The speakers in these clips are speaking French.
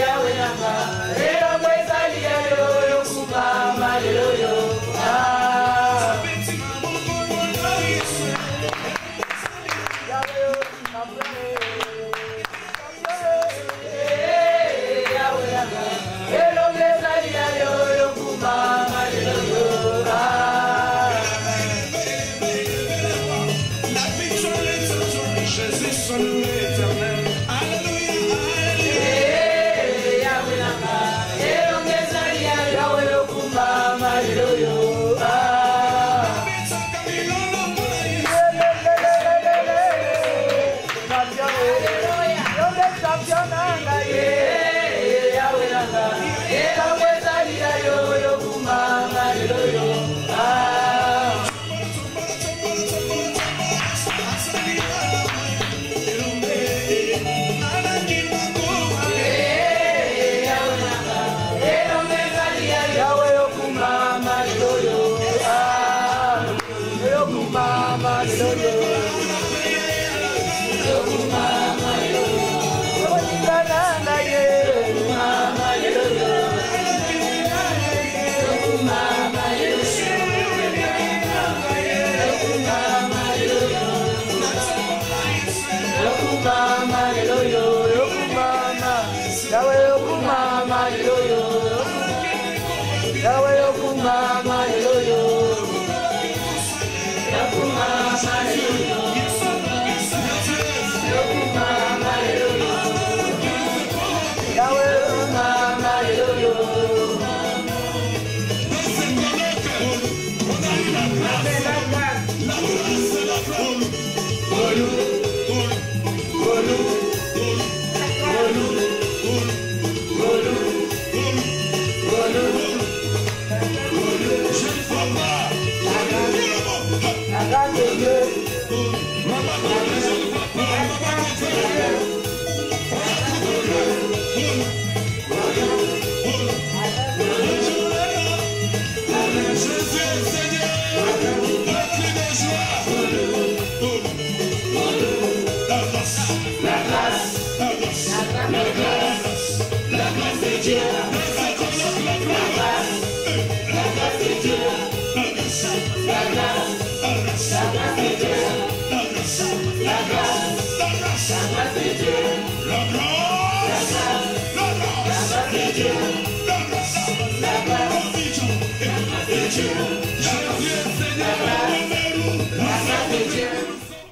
Yahweh,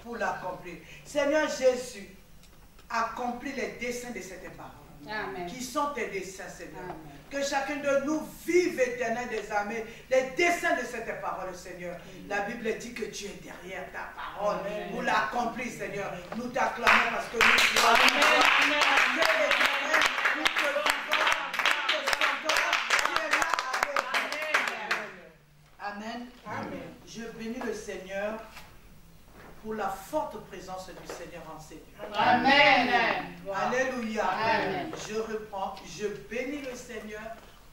Pour l'accomplir. Seigneur Jésus, accomplis les desseins de cette parole. Amen. Qui sont tes desseins, Seigneur. Amen. Que chacun de nous vive, Éternel des armées, les desseins de cette parole, Seigneur. La Bible dit que tu es derrière ta parole. Amen. Pour l'accomplir, Seigneur. Nous t'acclamons parce que nous croyons. Nous te Amen. Amen. Je bénis le Seigneur pour la forte présence du Seigneur en ces lieux. Amen. Alléluia. Amen. Je reprends. Je bénis le Seigneur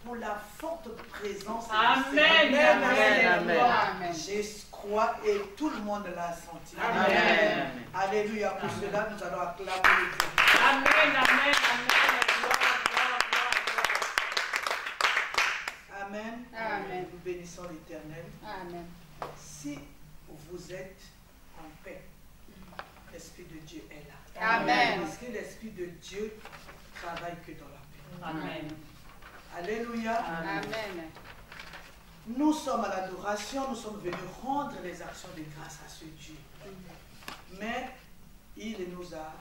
pour la forte présence du Seigneur. Amen. Amen. Je crois et tout le monde l'a senti. Amen. Alléluia. Pour cela, nous allons acclamer Dieu. Amen. Amen. Amen. Amen. Nous bénissons l'Éternel. Amen. Si vous êtes en paix, l'Esprit de Dieu est là. Amen. Parce que l'Esprit de Dieu travaille que dans la paix. Amen. Alléluia. Amen. Nous sommes à l'adoration, nous sommes venus rendre les actions de grâce à ce Dieu. Mais il nous a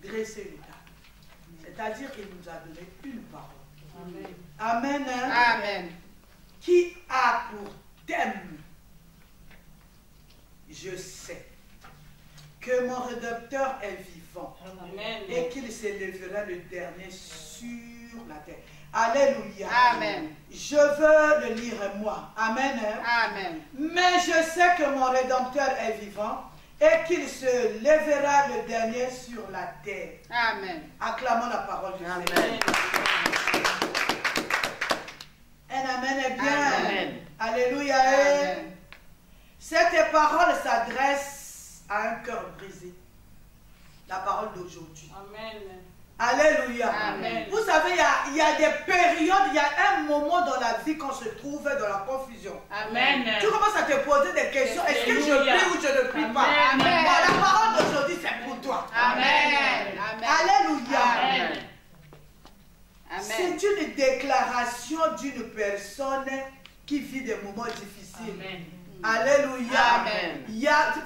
dressé une table. C'est-à-dire qu'il nous a donné une parole. Amen. Amen. Amen. Qui a pour thème, je sais que mon Rédempteur est vivant. Amen. Et qu'il s'élèvera le dernier sur la terre. Alléluia. Amen. Je veux le lire moi. Amen. Amen. Mais je sais que mon Rédempteur est vivant et qu'il se lèvera le dernier sur la terre. Amen. Acclamons la parole du Amen. Seigneur. Un amen est bien. Amen. Alléluia. Amen. Cette parole s'adresse à un cœur brisé. La parole d'aujourd'hui. Amen. Alléluia. Amen. Vous savez, il y a des périodes, il y a un moment dans la vie qu'on se trouve dans la confusion. Amen. Tu commences à te poser des questions. Est-ce que je prie ou je ne prie pas? Amen. Bon, la parole d'aujourd'hui, c'est pour toi. Amen. Amen. Alléluia. Amen. C'est une déclaration d'une personne qui vit des moments difficiles. Amen. Alléluia. Amen.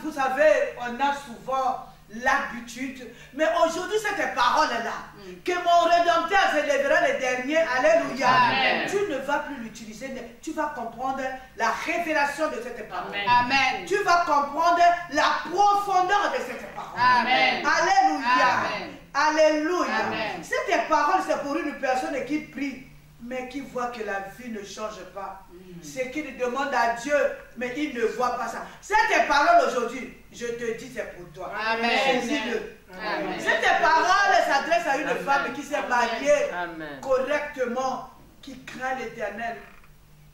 Vous savez, on a souvent l'habitude, mais aujourd'hui cette parole-là, que mon Rédempteur se lèvera le dernier, alléluia, Amen. tu ne vas plus l'utiliser, tu vas comprendre la révélation de cette parole. Amen. Tu vas comprendre la profondeur de cette parole. Amen. Alléluia. Amen. Alléluia. Amen. Cette parole, c'est pour une personne qui prie, mais qui voit que la vie ne change pas. C'est qu'il demande à Dieu, mais il ne voit pas ça. Cette parole aujourd'hui, je te dis, c'est pour toi. Amen. Saisis-le. Amen. Cette parole s'adresse à une Amen. femme qui s'est mariée Amen. correctement, qui craint l'Éternel.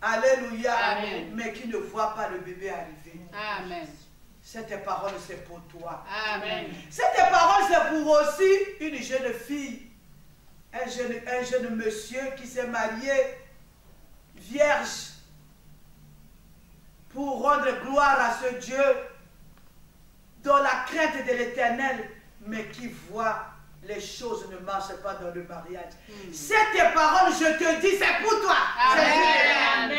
Alléluia. Amen. Mais qui ne voit pas le bébé arriver. Amen. Cette parole, c'est pour toi. Amen. Cette parole, c'est pour aussi une jeune fille, un jeune monsieur qui s'est marié vierge pour rendre gloire à ce Dieu dans la crainte de l'Éternel, mais qui voit les choses ne marchent pas dans le mariage. Ces tes paroles, je te dis, c'est pour toi. Amen.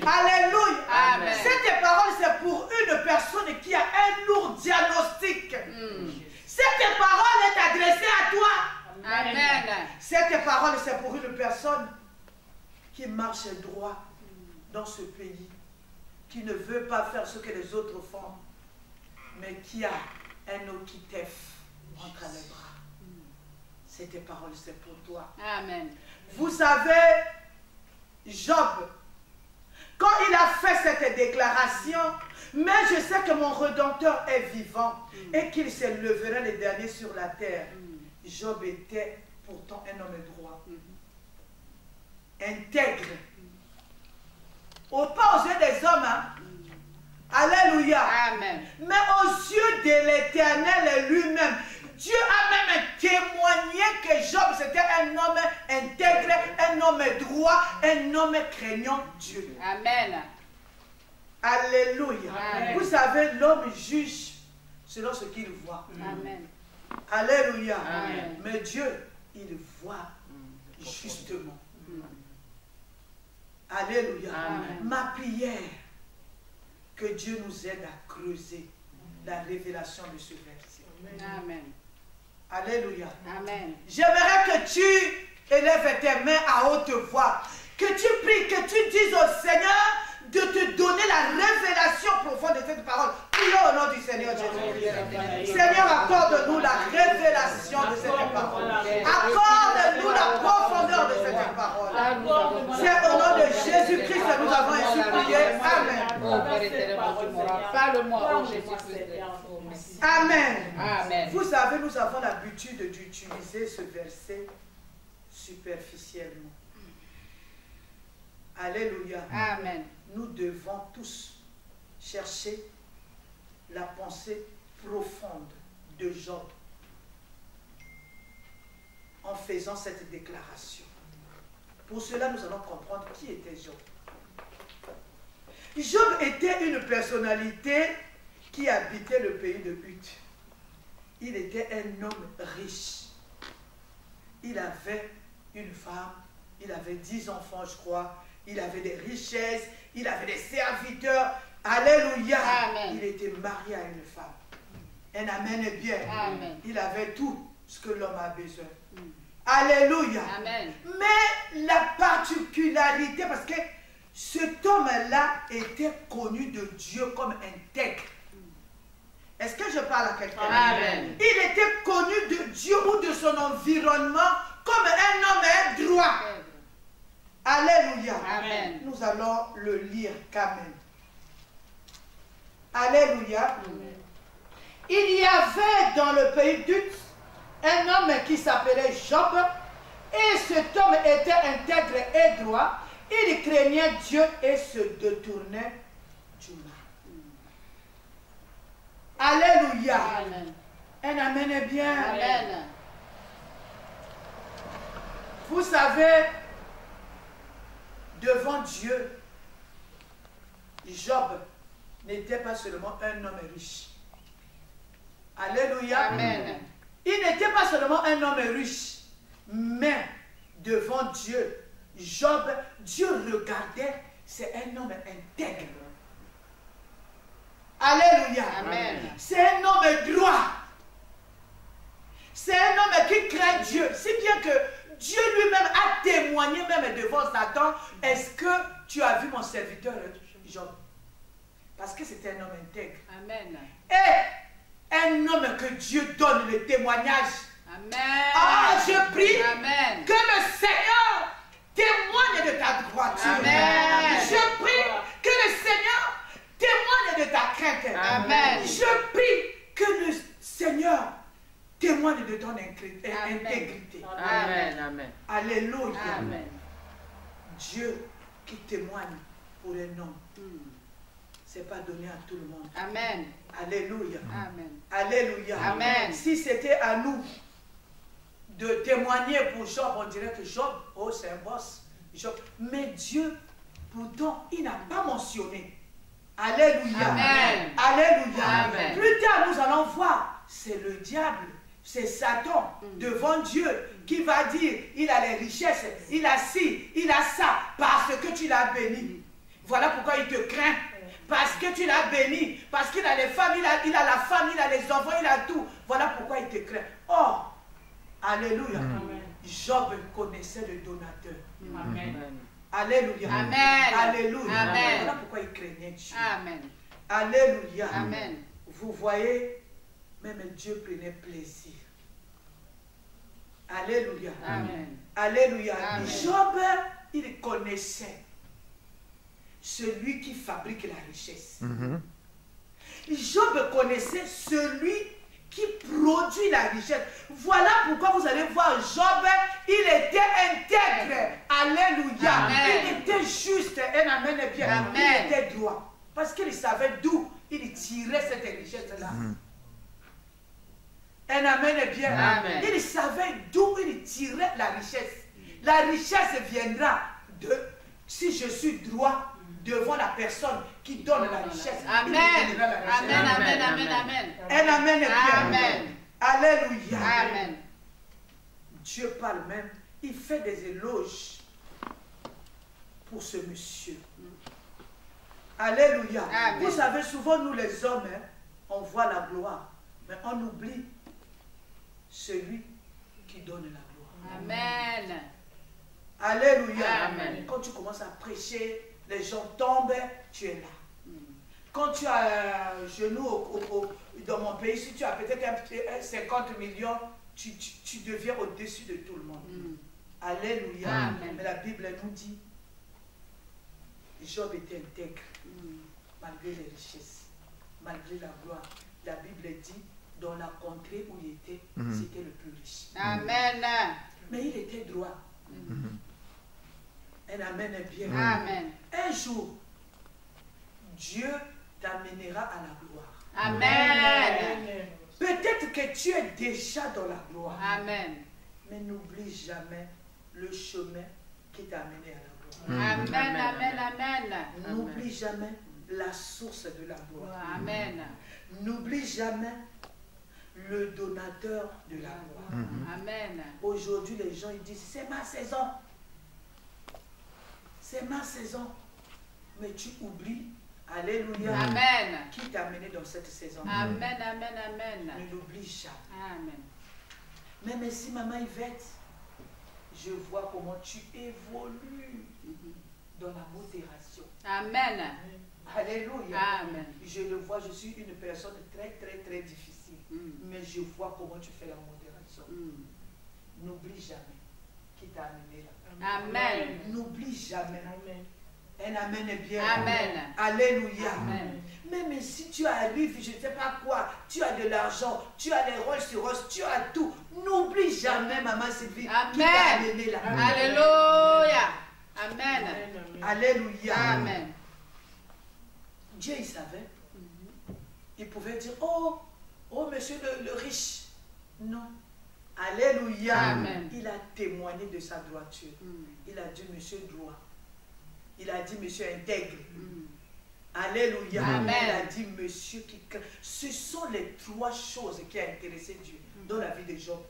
Alléluia. Amen. Ces tes paroles, c'est pour une personne qui a un lourd diagnostic. Ces tes paroles est adressée à toi. Amen. Ces tes paroles, c'est pour une personne qui marche droit dans ce pays, qui ne veut pas faire ce que les autres font, mais qui a un okitef entre les bras. C'est tes paroles, c'est pour toi. Amen. Vous savez, Job, quand il a fait cette déclaration, mais je sais que mon Rédempteur est vivant et qu'il se lèvera les derniers sur la terre. Job était pourtant un homme droit, intègre. Pas aux yeux des hommes, hein? Alléluia. Amen. Mais aux yeux de l'Éternel lui-même, Dieu a même témoigné que Job c'était un homme intègre, un homme droit, un homme craignant Dieu. Amen. Alléluia. Amen. Vous savez, l'homme juge selon ce qu'il voit. Amen. Alléluia. Amen. Mais Dieu, il voit justement. Alléluia. Amen. Ma prière, que Dieu nous aide à creuser la révélation de ce verset. Amen. Alléluia. Amen. J'aimerais que tu élèves tes mains à haute voix, que tu pries, que tu dises au Seigneur de te donner la révélation profonde de cette parole. Prions au nom du Seigneur Jésus. Seigneur, accorde-nous la révélation de cette parole. Accorde-nous la profondeur de cette parole. C'est au nom de Jésus-Christ que nous avons ainsi prié. Amen. Amen. Amen. Vous savez, nous avons l'habitude d'utiliser ce verset superficiellement. Alléluia. Amen. Nous devons tous chercher la pensée profonde de Job en faisant cette déclaration. Pour cela, nous allons comprendre qui était Job. Job était une personnalité qui habitait le pays de Ut. Il était un homme riche. Il avait une femme, il avait 10 enfants, je crois. Il avait des richesses, il avait des serviteurs. Alléluia. Amen. Il était marié à une femme. Un amen est bien. Amen. Il avait tout ce que l'homme a besoin. Alléluia. Amen. Mais la particularité, parce que cet homme-là était connu de Dieu comme intègre. Est-ce que je parle à quelqu'un? Amen. Il était connu de Dieu ou de son environnement comme un homme droit. Alléluia. Amen. Nous allons le lire quand même. Alléluia. Amen. Il y avait dans le pays d'Ut un homme qui s'appelait Job, et cet homme était intègre et droit. Il craignait Dieu et se détournait du mal. Alléluia. Amen. Un amen est bien. Amen. Vous savez, devant Dieu, Job n'était pas seulement un homme riche. Alléluia. Amen. Il n'était pas seulement un homme riche, mais devant Dieu, Job, Dieu regardait, c'est un homme intègre. Alléluia. Amen. C'est un homme droit. C'est un homme qui craint Dieu. Si bien que Dieu lui-même a témoigné même devant Satan. Est-ce que tu as vu mon serviteur Job? Parce que c'était un homme intègre. Amen. Et un homme que Dieu donne le témoignage. Amen. Ah, je prie Amen. que le Seigneur témoigne de ta droiture. Amen. Je prie que le Seigneur témoigne de ta crainte. Amen. Je prie que le Seigneur témoigne de ton intégrité. Amen. Amen. Alléluia. Amen. Dieu qui témoigne pour un homme, ce n'est pas donné à tout le monde. Amen. Alléluia. Amen. Alléluia. Amen. Si c'était à nous de témoigner pour Job, on dirait que Job, oh c'est un boss. Job. Mais Dieu, pourtant, il n'a pas mentionné. Alléluia. Amen. Alléluia. Amen. Plus tard, nous allons voir, c'est le diable, c'est Satan devant Dieu qui va dire, il a les richesses, il a ci, il a ça, parce que tu l'as béni. Voilà pourquoi il te craint. Parce que tu l'as béni, parce qu'il a les femmes, il a la femme, il a les enfants, il a tout. Voilà pourquoi il te craint. Oh, alléluia. Job connaissait le donateur. Amen. Alléluia. Amen. Alléluia. Amen. Voilà pourquoi il craignait Dieu. Amen. Alléluia. Amen. Vous voyez, même Dieu prenait plaisir. Alléluia. Amen. Alléluia. Amen. Job, il connaissait celui qui fabrique la richesse. Job connaissait celui qui produit la richesse. Voilà pourquoi vous allez voir Job, il était intègre. Alléluia. Amen. Il était juste. Un amen est bien. Amen. Il était droit. Parce qu'il savait d'où il tirait cette richesse-là. Un amen est bien. Amen. Il savait d'où il tirait la richesse. La richesse viendra de si je suis droit devant la personne qui donne la richesse. Amen. Amen. Amen. Amen. Amen. Un amen est bien. Amen. Alléluia. Amen. Dieu parle même. Il fait des éloges pour ce monsieur. Alléluia. Amen. Vous savez, souvent nous les hommes, on voit la gloire, mais on oublie celui qui donne la gloire. Amen. Alléluia. Amen. Quand tu commences à prêcher, les gens tombent, tu es là. Quand tu as un genou dans mon pays, si tu as peut-être 50 millions, tu deviens au-dessus de tout le monde. Alléluia. Amen. Mais la Bible nous dit, Job était intègre, malgré les richesses, malgré la gloire. La Bible dit, dans la contrée où il était, c'était le plus riche. Amen. Mais il était droit. Un amen est bien. Amen. Un jour, Dieu t'amènera à la gloire. Amen. Peut-être que tu es déjà dans la gloire. Amen. Mais n'oublie jamais le chemin qui t'a amené à la gloire. Amen. Amen. Amen. N'oublie jamais la source de la gloire. Amen. N'oublie jamais le donateur de la gloire. Amen. Aujourd'hui, les gens ils disent, c'est ma saison. C'est ma saison. Mais tu oublies, alléluia, Amen. qui t'a amené dans cette saison. Amen. Amen. Amen. Ne l'oublie jamais. Amen. Même si maman Yvette, je vois comment tu évolues dans la modération. Amen. Alléluia. Amen. Je le vois, je suis une personne très, très, très difficile. Mais je vois comment tu fais la modération. N'oublie jamais qui t'a amené là. Amen. N'oublie jamais. Un amen est bien. Amen. Alléluia. Amen. Même si tu arrives, je ne sais pas quoi, tu as de l'argent, tu as les Rolls-Royce, tu as tout. N'oublie jamais, maman Sylvie, qui t'a amené là. Alléluia. Amen. Alléluia. Amen. Dieu, il savait. Il pouvait dire, oh, monsieur le riche. Non. Alléluia. Amen. Il a témoigné de sa droiture. Il a dit, monsieur droit. Il a dit, monsieur intègre. Alléluia. Amen. Il a dit, monsieur qui craint. Ce sont les trois choses qui ont intéressé Dieu dans la vie de Job.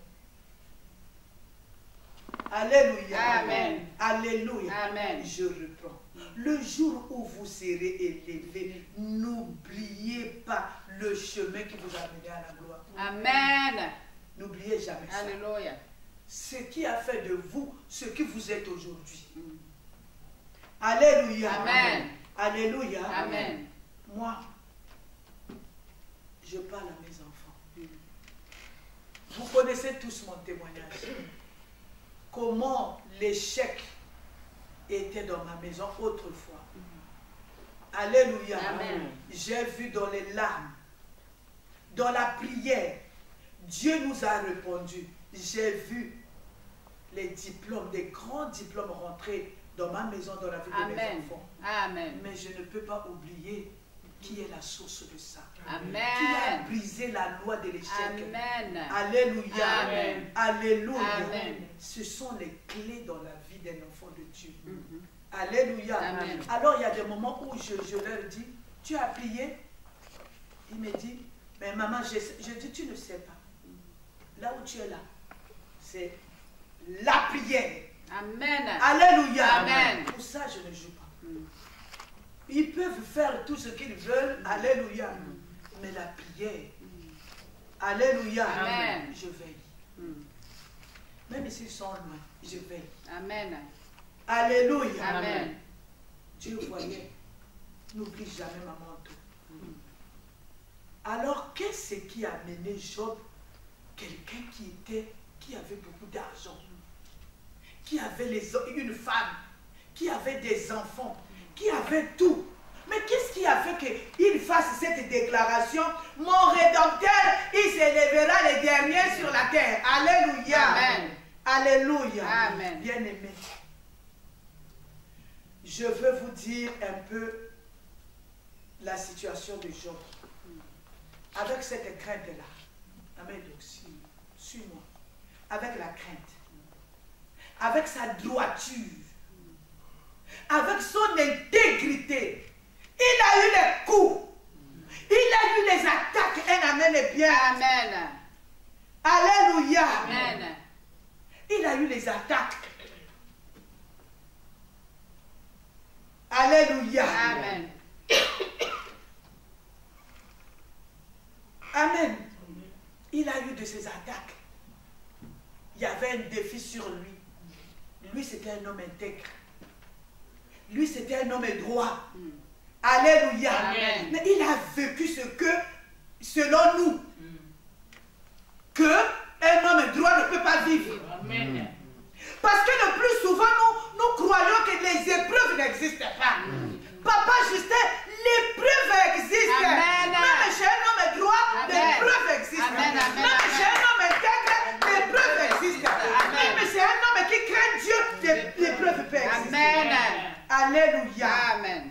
Alléluia. Amen. Alléluia. Amen. Je reprends. Le jour où vous serez élevés, n'oubliez pas le chemin qui vous a mené à la gloire. Amen. N'oubliez jamais ça. Alléluia. Ce qui a fait de vous ce que vous êtes aujourd'hui. Alléluia. Amen. Alléluia. Amen. Moi, je parle à mes enfants. Vous connaissez tous mon témoignage. Comment l'échec était dans ma maison autrefois. Alléluia. Amen. J'ai vu dans les larmes, dans la prière, Dieu nous a répondu. J'ai vu les diplômes, des grands diplômes rentrer dans ma maison, dans la vie de mes enfants. Amen. Mais je ne peux pas oublier qui est la source de ça. Amen. Qui a brisé la loi de l'échec. Amen. Alléluia. Amen. Alléluia. Amen. Ce sont les clés dans la vie d'un enfant de Dieu. Alléluia. Amen. Alors il y a des moments où je leur dis, tu as prié? Il me dit, mais maman, je dis, tu ne sais pas. là où tu es là, c'est la prière. Amen. Alléluia. Amen. Pour ça, je ne joue pas. Ils peuvent faire tout ce qu'ils veulent. Alléluia. Mais la prière. Alléluia. Amen. Je veille. Même s'ils sont loin, je veille. Amen. Alléluia. Amen. Dieu voyait. N'oublie jamais ma manteau. Alors, qu'est-ce qui a mené Job? Quelqu'un qui avait beaucoup d'argent, qui avait une femme, qui avait des enfants, qui avait tout. Mais qu'est-ce qui a fait qu'il fasse cette déclaration? Mon Rédempteur, il s'élèvera les derniers sur la terre. Alléluia. Amen. Alléluia. Amen. Bien-aimés, je veux vous dire un peu la situation de Job. Avec cette crainte-là. Amen. Donc, suis-moi. Avec la crainte. Avec sa droiture. Avec son intégrité. Il a eu les coups. Il a eu les attaques. Un amen est bien. Amen. Alléluia. Amen. Il a eu les attaques. Alléluia. Amen. Amen. Il a eu de ces attaques. Il y avait un défi sur lui. Lui, c'était un homme intègre. Lui, c'était un homme droit. Alléluia. Amen. Mais il a vécu ce que, selon nous, que un homme droit ne peut pas vivre. Amen. Parce que le plus souvent, nous croyons que les épreuves n'existent pas. Papa Justin, l'épreuve existe. Amen. Même chez un homme droit, l'épreuve existe. Amen. Amen. Même chez un homme intègre, l'épreuve existe. Amen. Même chez un homme qui craint Dieu, l'épreuve peut exister. Amen. Alléluia. Amen.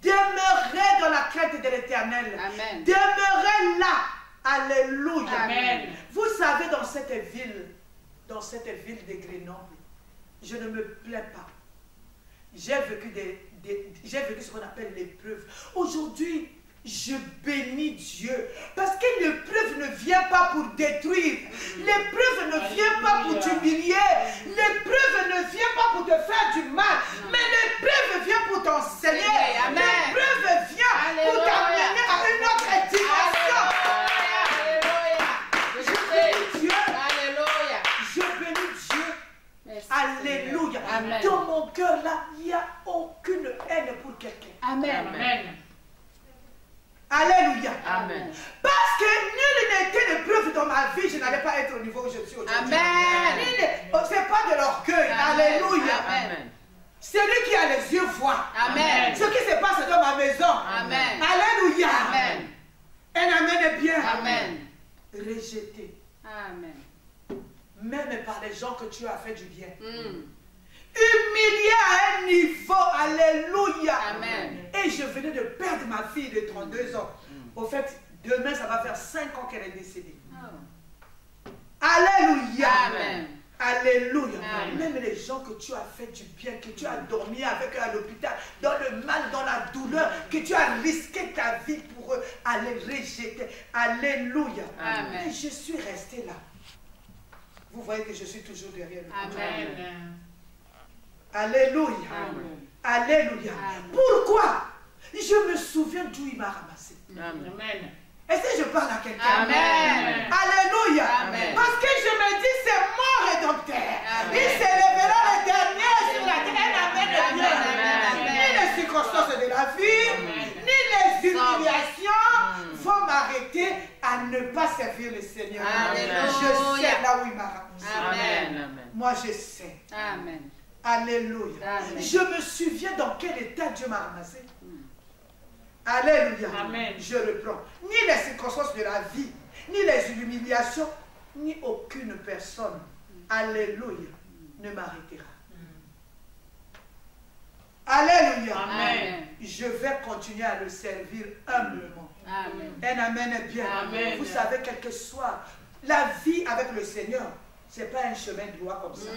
Demeurez dans la crainte de l'Éternel. Amen. Demeurez là. Alléluia. Amen. Vous savez, dans cette ville de Grenoble, je ne me plains pas. J'ai vécu ce qu'on appelle l'épreuve. Aujourd'hui, je bénis Dieu. Parce que l'épreuve ne vient pas pour détruire. L'épreuve ne vient pas pour t'humilier. L'épreuve ne vient pas pour te faire du mal. Mais l'épreuve vient pour t'enseigner. L'épreuve vient pour t'amener à une autre dimension. Je bénis Dieu. Alléluia. Amen. Dans mon cœur là, il n'y a aucune haine pour quelqu'un. Amen. Amen. Alléluia. Amen. Parce que nul n'était l'épreuve dans ma vie, je n'allais pas être au niveau où je suis aujourd'hui. Amen. C'est pas de l'orgueil. Alléluia. Amen. Celui qui a les yeux voit. Amen. Ce qui se passe dans ma maison. Amen. Alléluia. Amen. Un amen est bien. Amen. Rejeté. Amen. Même par les gens que tu as fait du bien. Humilié à un niveau. Alléluia. Amen. Et je venais de perdre ma fille de 32 ans. Au fait, demain, ça va faire 5 ans qu'elle est décédée. Oh. Alléluia. Amen. Alléluia. Amen. Même les gens que tu as fait du bien, que tu as dormi avec eux à l'hôpital, dans le mal, dans la douleur, que tu as risqué ta vie pour eux, à les rejeter. Alléluia. Amen. Et je suis restée là. Vous voyez que je suis toujours derrière le comptoir. Amen. Alléluia. Amen. Alléluia. Amen. Pourquoi? Je me souviens d'où il m'a ramassé. Amen. Est-ce que je parle à quelqu'un? Amen. Alléluia. Amen. Parce que je me dis, c'est mon Rédempteur. Amen. Il s'élèvera le dernier sur la terre. Amen. Amen. Ni les circonstances de la vie, ni les humiliations vont m'arrêter à ne pas servir le Seigneur. Alléluia. Je sais là où il m'a ramassé. Amen. Moi, je sais. Amen. Alléluia. Amen. Je me souviens dans quel état Dieu m'a ramassé. Alléluia. Amen. Je reprends. Ni les circonstances de la vie, ni les humiliations, ni aucune personne, alléluia, ne m'arrêtera. Alléluia. Amen. Je vais continuer à le servir humblement. Amen. Un amen est bien. Amen. Vous savez, quel que soit la vie avec le Seigneur, ce n'est pas un chemin droit comme ça.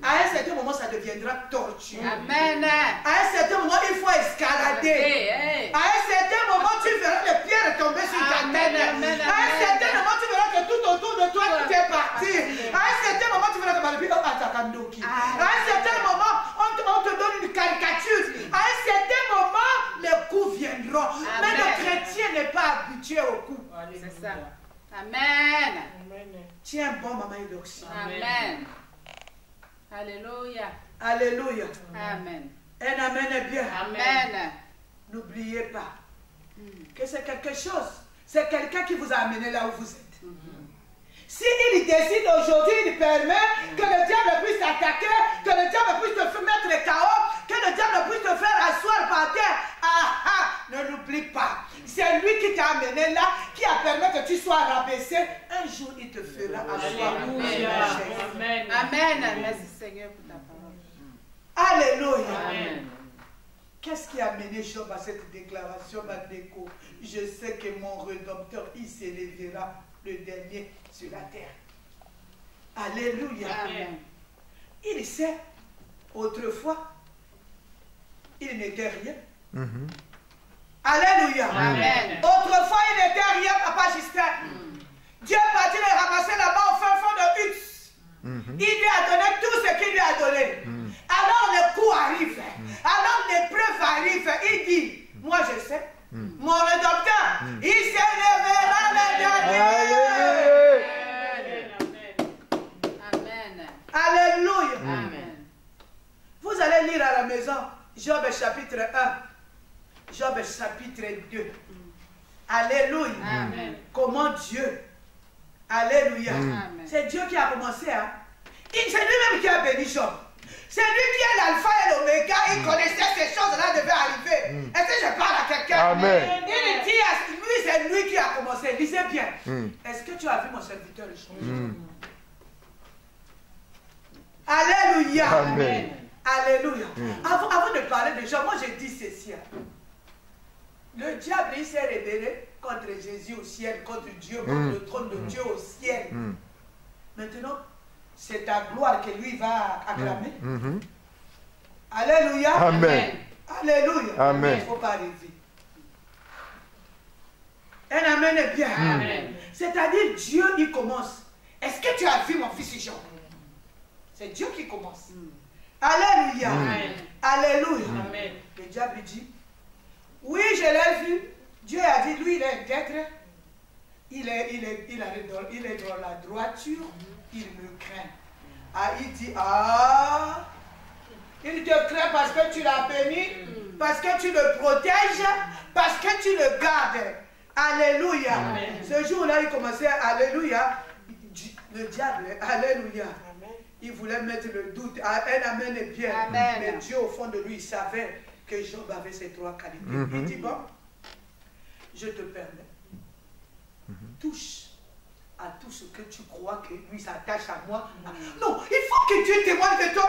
À un certain moment, ça deviendra tortueux. Amen. À un certain moment, il faut escalader. À un certain moment, tu verras les pierres tomber sur ta tête. Amen, amen, À un certain moment, tu verras que tout autour de toi, tout est bon maman Eudoxie. Amen. Alléluia. Alléluia. Amen. Un amen est bien. Amen. N'oubliez pas que c'est quelque chose. C'est quelqu'un qui vous a amené là où vous êtes. Si il décide aujourd'hui, il permet que le diable puisse t'attaquer, que le diable puisse te mettre KO, que le diable puisse te faire asseoir par terre. Ne l'oublie pas. C'est lui qui t'a amené là, qui a permis que tu sois rabaissé. Un jour, il te fera asseoir. Amen. Amen. Merci Seigneur pour ta parole. Alléluia. Amen. Qu'est-ce qui a mené Job à cette déclaration, Madeko? Je sais que mon Rédempteur, il s'élèvera le dernier sur la terre. Alléluia. Amen. Il sait, autrefois, il n'était rien. Alléluia. Amen. Autrefois, il n'était rien, Papa Justin. Dieu est parti le ramasser là-bas au fin fond de Hutz. Il lui a donné tout ce qu'il lui a donné. Alors le coup arrive. Alors l'épreuve arrive. Il dit, moi je sais, mon Rédempteur, il s'élèvera le dernier. Amen. Alléluia. Amen. Vous allez lire à la maison Job chapitre 1, Job chapitre 2. Alléluia. Amen. Comment Dieu, alléluia, c'est Dieu qui a commencé. Hein? C'est lui-même qui a béni Job. C'est lui qui est l'alpha et l'oméga. Il connaissait ces choses-là devaient arriver. Est-ce que je parle à quelqu'un? Amen. Il dit à lui, c'est lui qui a commencé. Lisez bien. Est-ce que tu as vu mon serviteur le chemin? Alléluia. Amen. Alléluia. Avant de parler de Job, moi je dis ceci. Le diable, il s'est rebellé contre Jésus au ciel, contre Dieu, contre le trône de Dieu au ciel. Maintenant, c'est ta gloire que lui va acclamer. Alléluia. Amen. Alléluia. Amen. Il ne faut pas rêver. Un amen est bien. C'est-à-dire, Dieu, il commence. Est-ce que tu as vu mon fils Jean? C'est Dieu qui commence. Alléluia. Alléluia. Le diable dit, oui, je l'ai vu. Dieu a dit, lui, il est d'être. Il est dans la droiture. Il me craint. Il dit, il te craint parce que tu l'as béni, parce que tu le protèges, parce que tu le gardes. Alléluia. Ce jour-là, il commençait, alléluia, le diable, alléluia. Il voulait mettre le doute. Un amen est bien. Mais Dieu, au fond de lui, il savait que Job avait ces trois qualités. Il dit, bon, je te permets. Touche à tout ce que tu crois que lui s'attache à moi. Non, il faut que Dieu témoigne de toi,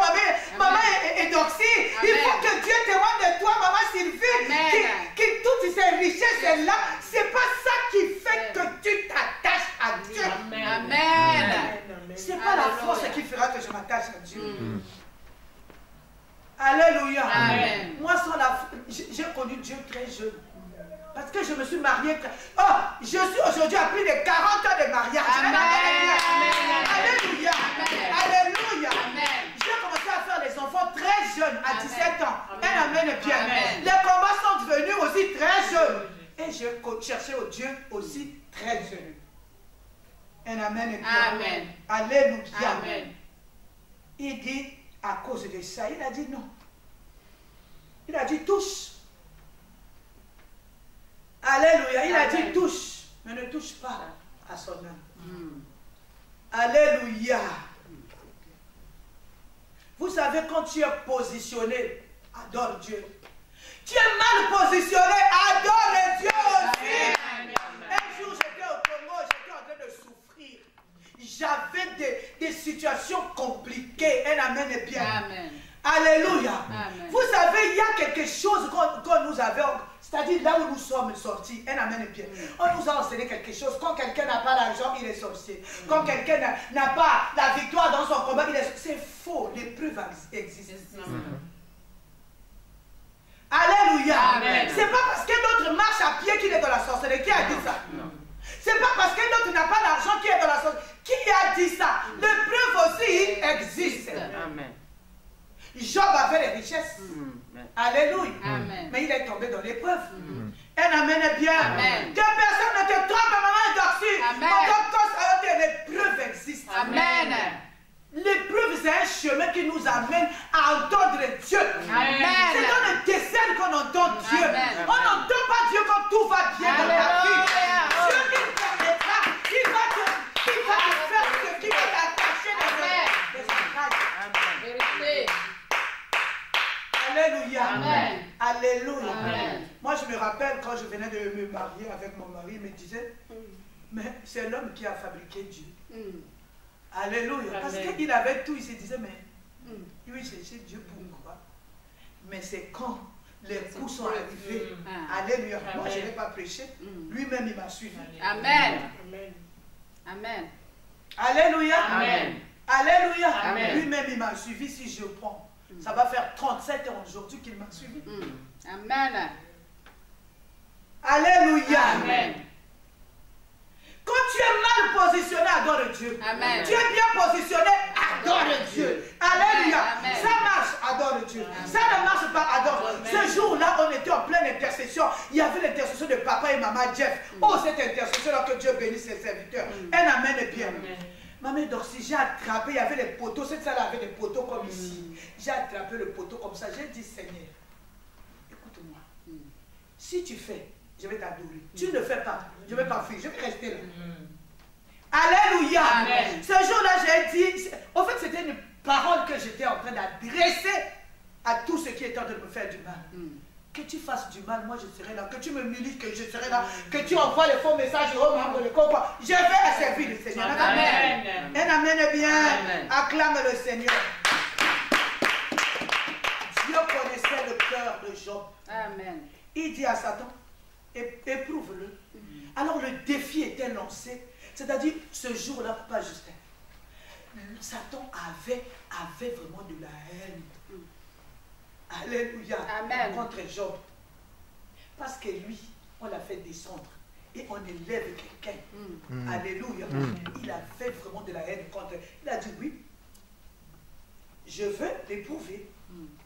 maman Eudoxie. Il faut que Dieu témoigne de toi, maman Sylvie. Que toutes ces richesses-là, c'est pas ça qui fait que tu t'attaches à Dieu. Amen. C'est pas la force qui fera que je m'attache à Dieu. Alléluia. Amen. Moi, j'ai connu Dieu très jeune. Parce que je me suis mariée. Je suis aujourd'hui à plus de 40 ans de mariage. Amen. Alléluia. Alléluia. J'ai commencé à faire les enfants très jeunes, à 17 ans. Un amen est bien. Les combats sont devenus aussi très jeunes. Et je cherchais au Dieu aussi très jeune. Un amen est bien. Amen. Alléluia. Amen. Il dit, à cause de ça, il a dit non. Il a dit touche. Alléluia. Il a dit touche, mais ne touche pas à son âme. Alléluia. Vous savez, quand tu es positionné, adore Dieu. Tu es mal positionné, adore Dieu aussi. Un jour, j'étais au Congo, j'étais en train de souffrir. J'avais des situations compliquées. Un amen est bien. Amen. Alléluia. Amen. Vous savez, il y a quelque chose qu'on nous avait, c'est-à-dire là où nous sommes sortis. Un amen est bien. On nous a enseigné quelque chose. Quand quelqu'un n'a pas l'argent, il est sorcier. Quand quelqu'un n'a pas la victoire dans son combat, il est sorcier. C'est faux. L'épreuve existe. Alléluia. C'est pas parce que l'autre marche à pied qu'il est dans la sorcellerie. Qui a dit ça? C'est pas parce que l'autre n'a pas l'argent qu'il est dans la sorcellerie. Qui a dit ça? L'épreuve aussi existe. Amen. Job avait les richesses. Alléluia. Amen. Mais il est tombé dans l'épreuve. Un amen est bien. Amen. Que personne ne te trompe, maman Eudoxie. Amen. Quand l'épreuve existe. Amen. L'épreuve, c'est un chemin qui nous amène à entendre Dieu. Amen. C'est dans le désert qu'on entend Dieu. Amen. On n'entend pas Dieu quand tout va bien dans ta vie. Dieu il permettra, il va te faire ce qui va t'attacher des entrailles. Vérité. Alléluia. Amen. Alléluia. Amen. Moi, je me rappelle quand je venais de me marier avec mon mari, il me disait, mais c'est l'homme qui a fabriqué Dieu. Alléluia. Parce qu'il avait tout, il se disait, mais lui, cherchait Dieu pourquoi? Mais c'est quand les coups sont arrivés. Alléluia. Moi, je n'ai pas prêché. Lui-même, il m'a suivi. Amen. Amen. Alléluia. Amen. Alléluia. Amen. Lui-même, il m'a suivi. Si je prends, ça va faire 37 ans aujourd'hui qu'il m'a suivi. Amen. Alléluia. Amen. Quand tu es mal positionné, adore Dieu. Amen. Tu es bien positionné, adore Dieu. Alléluia. Amen. Ça marche, adore Dieu. Ça ne marche pas, adore. Ce jour-là, on était en pleine intercession. Il y avait l'intercession de papa et maman Jeff. Oh, cette intercession-là, que Dieu bénisse ses serviteurs. Un amen est bien. Maman Dorcy, j'ai attrapé, il y avait les poteaux. Cette salle avait des poteaux comme ici. J'ai attrapé le poteau comme ça. J'ai dit, Seigneur, écoute-moi. Si tu fais, je vais t'adorer. Tu ne fais pas, je ne vais pas fuir, je vais rester là. Alléluia. Amen. Ce jour-là, j'ai dit, en fait, c'était une parole que j'étais en train d'adresser à tous ceux qui étaient en train de me faire du mal. Que tu fasses du mal, moi je serai là. Que tu me milites, que je serai là. Que tu envoies les faux messages aux membres de quoi. Je vais servir le Seigneur. Amen. Un amen est bien. Amen. Acclame le Seigneur. Dieu connaissait le cœur de Job. Amen. Il dit à Satan, éprouve-le. Alors le défi était lancé. C'est-à-dire, ce jour-là, pas Justin, Satan avait vraiment de la haine. Alléluia. Amen. Contre Job. Parce que lui, on l'a fait descendre. Et on élève quelqu'un. Alléluia. Il avait vraiment de la haine contre. Il a dit oui. Je veux l'éprouver.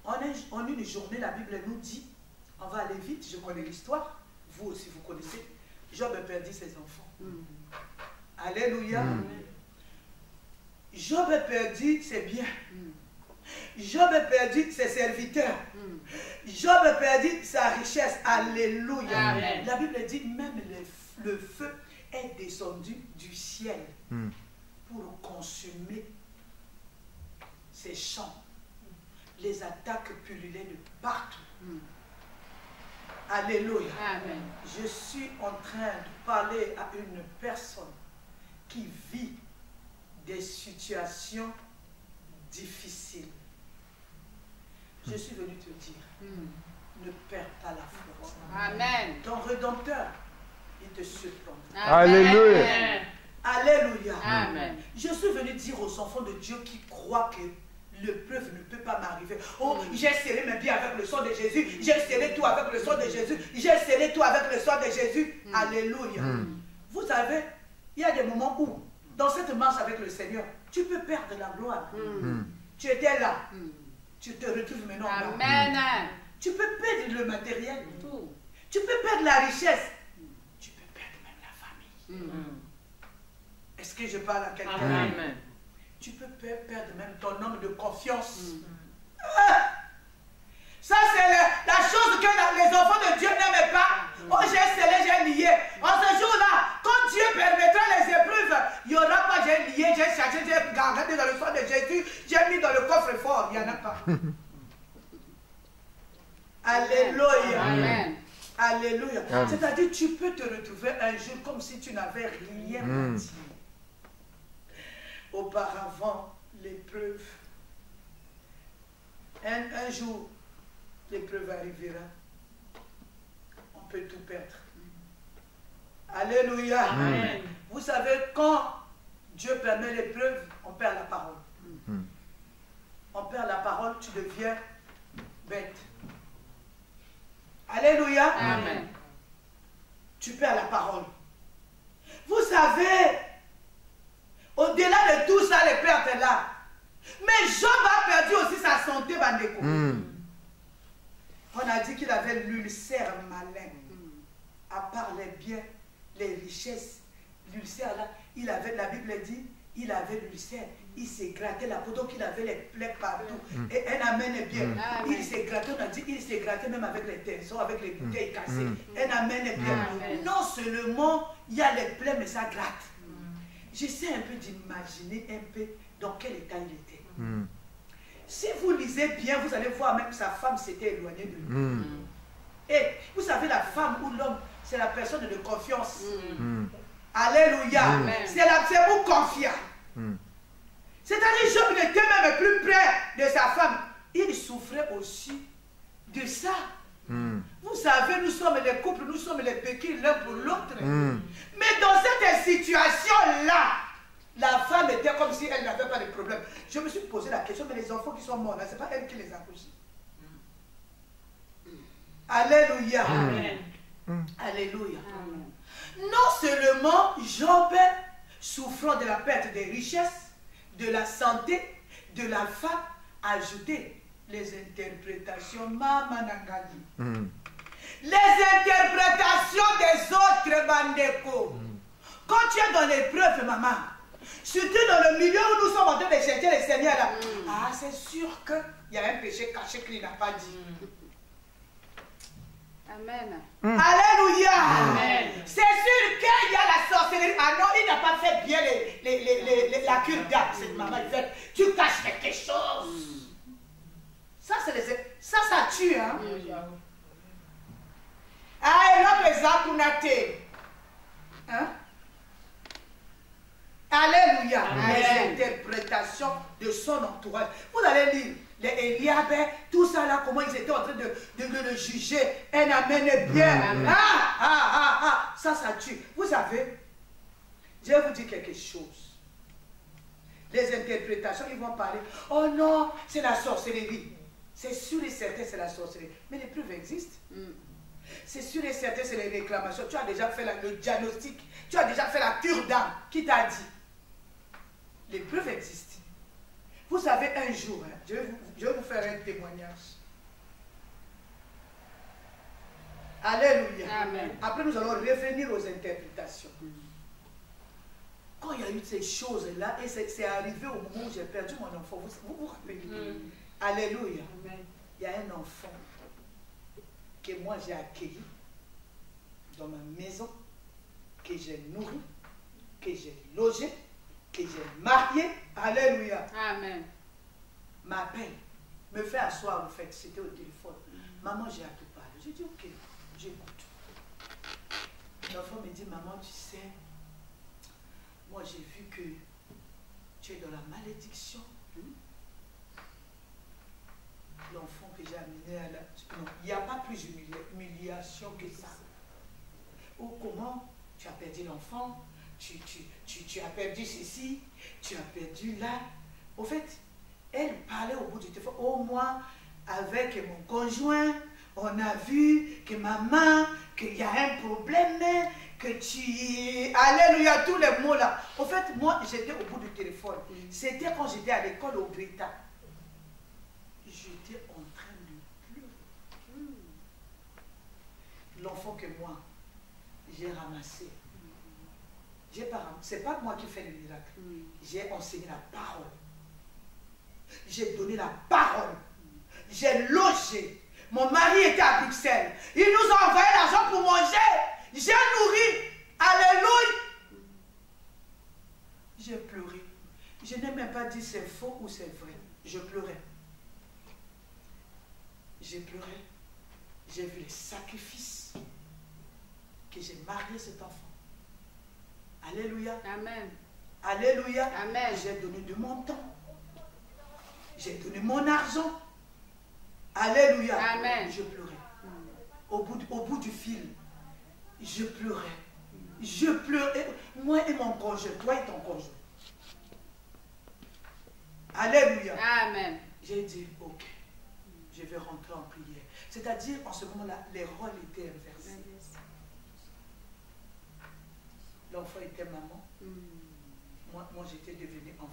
En une journée, la Bible nous dit, on va aller vite, je connais l'histoire. Vous aussi, vous connaissez. Job a perdu ses enfants. Alléluia. Job a perdu ses biens. Job a perdu ses serviteurs. Job a perdu sa richesse. Alléluia. Amen. La Bible dit même le feu est descendu du ciel pour consumer ses champs. Les attaques pullulaient de partout. Alléluia. Amen. Je suis en train de parler à une personne qui vit des situations difficiles. Je suis venu te dire, ne perds pas la foi. Amen. Ton Rédempteur, il te surprend. Alléluia. Alléluia. Amen. Je suis venu dire aux enfants de Dieu qui croient que l'épreuve ne peut pas m'arriver. Oh, j'ai scellé mes biens avec le sang de Jésus. J'ai scellé tout avec le sang de Jésus. J'ai scellé tout avec le sang de Jésus. Alléluia. Vous savez, il y a des moments où, dans cette marche avec le Seigneur, tu peux perdre la gloire. Tu étais là. Tu te retrouves maintenant là. Amen. Tu peux perdre le matériel. Tout. Tu peux perdre la richesse. Tu peux perdre même la famille. Est-ce que je parle à quelqu'un? Amen. Tu peux perdre même ton homme de confiance. Ça, c'est la chose que les enfants de Dieu n'aiment pas. Oh, j'ai scellé, j'ai lié. En ce jour-là, quand Dieu permettra les épreuves, il n'y aura pas j'ai lié, j'ai cherché, j'ai gardé dans le sang de Jésus, j'ai mis dans le coffre-fort. Il n'y en a pas. Alléluia. Amen. Alléluia. C'est-à-dire, tu peux te retrouver un jour comme si tu n'avais rien à dire. Auparavant, l'épreuve. Un jour, l'épreuve arrivera. On peut tout perdre. Alléluia. Amen. Vous savez, quand Dieu permet l'épreuve, on perd la parole. On perd la parole, tu deviens bête. Alléluia. Amen. Tu perds la parole. Vous savez, au-delà de tout ça, les pertes est là. Mais Job a perdu aussi sa santé, Bandeko. On a dit qu'il avait l'ulcère malin. À part les biens, les richesses, l'ulcère là, il avait, la Bible dit il avait l'ulcère, il s'est gratté la peau, donc il avait les plaies partout. Et un amen est bien. Il s'est gratté, on a dit, il s'est gratté même avec les teinçons, avec les bouteilles cassées. Un amen est bien. Non seulement il y a les plaies, mais ça gratte. J'essaie un peu d'imaginer un peu dans quel état il était. Si vous lisez bien, vous allez voir même que sa femme s'était éloignée de lui. Et vous savez, la femme ou l'homme, c'est la personne de confiance. Alléluia. C'est pour confier. C'est-à-dire, Job n'était même plus près de sa femme. Il souffrait aussi de ça. Vous savez, nous sommes les couples, nous sommes les béquilles l'un pour l'autre. Mais dans cette situation-là, la femme était comme si elle n'avait pas de problème. Je me suis posé la question, mais les enfants qui sont morts, ce n'est pas elle qui les a couchés. Alléluia. Alléluia. Non seulement Job, souffrant de la perte des richesses, de la santé, de la femme, ajoutait les interprétations Mamanangali. Les interprétations des autres Bandeko. Quand tu es dans l'épreuve, maman, surtout dans le milieu où nous sommes en train de chercher le Seigneur là, ah, c'est sûr qu'il y a un péché caché qu'il n'a pas dit. Amen. Alléluia. C'est sûr qu'il y a la sorcellerie. Ah non, il n'a pas fait bien la cure d'âme. Cette maman, il fait, tu caches quelque chose. Ça tue, hein. Ah, et l'homme Zakunate. Hein? Alléluia. Les interprétations de son entourage. Vous allez lire les Eliab, tout ça là, comment ils étaient en train de le juger. Un amen est bien. Ça tue. Vous savez, je vais vous dire quelque chose. Les interprétations, ils vont parler. Oh non, c'est la sorcellerie. C'est sûr et certain, c'est la sorcellerie. Mais les preuves existent. C'est sûr et certain, c'est les réclamations. Tu as déjà fait le diagnostic. Tu as déjà fait la cure d'âme. Qui t'a dit? Les preuves existent. Vous savez, un jour, hein, je vais vous faire un témoignage. Alléluia. Amen. Après, nous allons revenir aux interprétations. Quand il y a eu ces choses-là, et c'est arrivé au moment où j'ai perdu mon enfant, vous vous rappelez? Alléluia. Amen. Il y a un enfant que moi j'ai accueilli dans ma maison, que j'ai nourri, que j'ai logé, que j'ai marié. Alléluia. Amen. M'appelle, me fait asseoir, en fait, c'était au téléphone. Maman, j'ai à te parler. J'ai dit, ok, j'écoute. L'enfant me dit, maman, tu sais, moi j'ai vu que tu es dans la malédiction. L'enfant que j'ai amené à la... Non, il n'y a pas plus d'humiliation que ça. Ou comment tu as perdu l'enfant, tu as perdu ceci, tu as perdu là. Au fait, elle parlait au bout du téléphone. Oh, moi, avec mon conjoint, on a vu que maman, qu'il y a un problème, que tu... Alléluia, tous les mots là. Au fait, moi, j'étais au bout du téléphone. C'était quand j'étais à l'école au Greta. J'étais en train de pleurer. L'enfant que moi, j'ai ramassé. C'est pas moi qui fais le miracle. J'ai enseigné la parole. J'ai donné la parole. J'ai logé. Mon mari était à Bruxelles. Il nous a envoyé l'argent pour manger. J'ai nourri. Alléluia. J'ai pleuré. Je n'ai même pas dit c'est faux ou c'est vrai. Je pleurais. J'ai pleuré. J'ai vu les sacrifices que j'ai marié cet enfant. Alléluia. Amen. Alléluia. Amen. J'ai donné de mon temps. J'ai donné mon argent. Alléluia. Amen. Je pleurais. Au bout du fil, je pleurais. Je pleurais. Moi et mon conjoint. Toi et ton conjoint. Alléluia. Amen. J'ai dit, ok, je vais rentrer en prière. C'est-à-dire, en ce moment-là, les rôles étaient inversés. L'enfant était maman. Moi j'étais devenue enfant.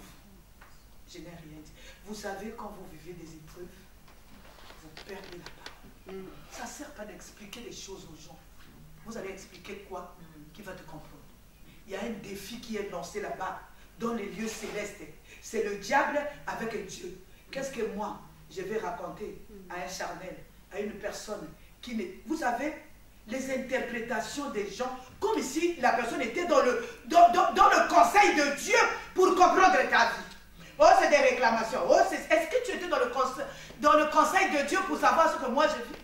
Je n'ai rien dit. Vous savez, quand vous vivez des épreuves, vous perdez la parole. Ça ne sert pas d'expliquer les choses aux gens. Vous allez expliquer quoi qui va te comprendre? Il y a un défi qui est lancé là-bas. dans les lieux célestes. C'est le diable avec Dieu. Qu'est-ce que moi, je vais raconter à un charnel, à une personne qui n'est... Vous savez, les interprétations des gens, comme si la personne était dans le conseil de Dieu pour comprendre ta vie. Oh, c'est des réclamations. Oh, est-ce que tu étais dans le conseil de Dieu pour savoir ce que moi je vis?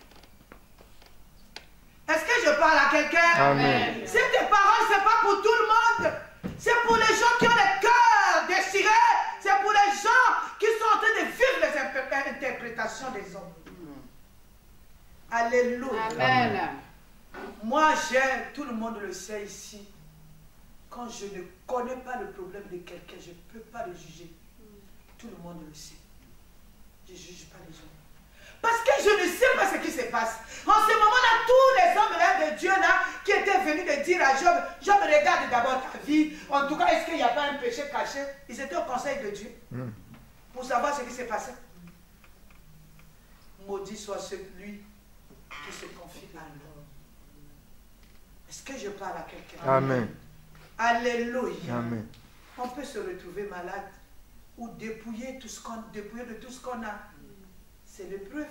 Est-ce que je parle à quelqu'un? Amen. Ces paroles, ce n'est pas pour tout le monde. C'est pour les gens qui ont le cœur déchiré. C'est pour les gens qui sont en train de vivre les interprétations des hommes. Alléluia. Amen. Moi, tout le monde le sait ici. Quand je ne connais pas le problème de quelqu'un, je ne peux pas le juger. Tout le monde le sait. Je ne juge pas les gens. Parce que je ne sais pas ce qui se passe. En ce moment-là, tous les hommes de Dieu là, qui étaient venus de dire à Job, Job, regarde d'abord ta vie. En tout cas, est-ce qu'il n'y a pas un péché caché? Ils étaient au conseil de Dieu. Pour savoir ce qui s'est passé. Maudit soit celui qui se confie à l'homme. Est-ce que je parle à quelqu'un? Amen. Alléluia. Amen. On peut se retrouver malade ou dépouiller de tout ce qu'on a. C'est l'épreuve.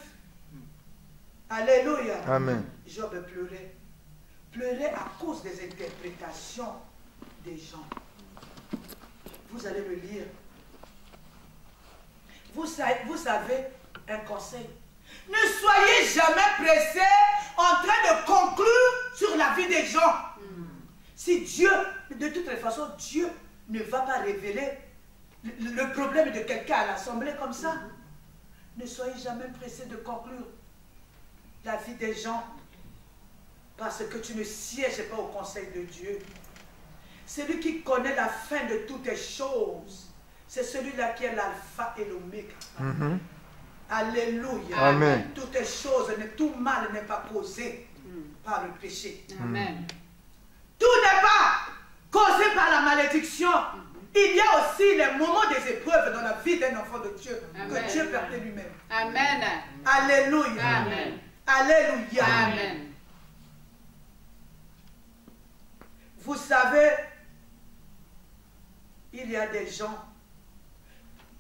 Alléluia. Amen. Job pleurait. Pleurait à cause des interprétations des gens. Vous allez le lire. Vous savez un conseil. Ne soyez jamais pressés en train de conclure sur la vie des gens. Si Dieu, de toute façon, Dieu ne va pas révéler le problème de quelqu'un à l'assemblée comme ça. Ne soyez jamais pressés de conclure la vie des gens parce que tu ne sièges pas au conseil de Dieu. Celui qui connaît la fin de toutes les choses, c'est celui-là qui est l'alpha et l'oméga. Alléluia. Amen. Toutes les choses, tout mal n'est pas causé par le péché. Amen. Tout n'est pas causé par la malédiction. Il y a aussi les moments des épreuves dans la vie d'un enfant de Dieu. Amen. Que Dieu permet lui-même. Amen. Alléluia. Amen. Alléluia. Amen. Vous savez, il y a des gens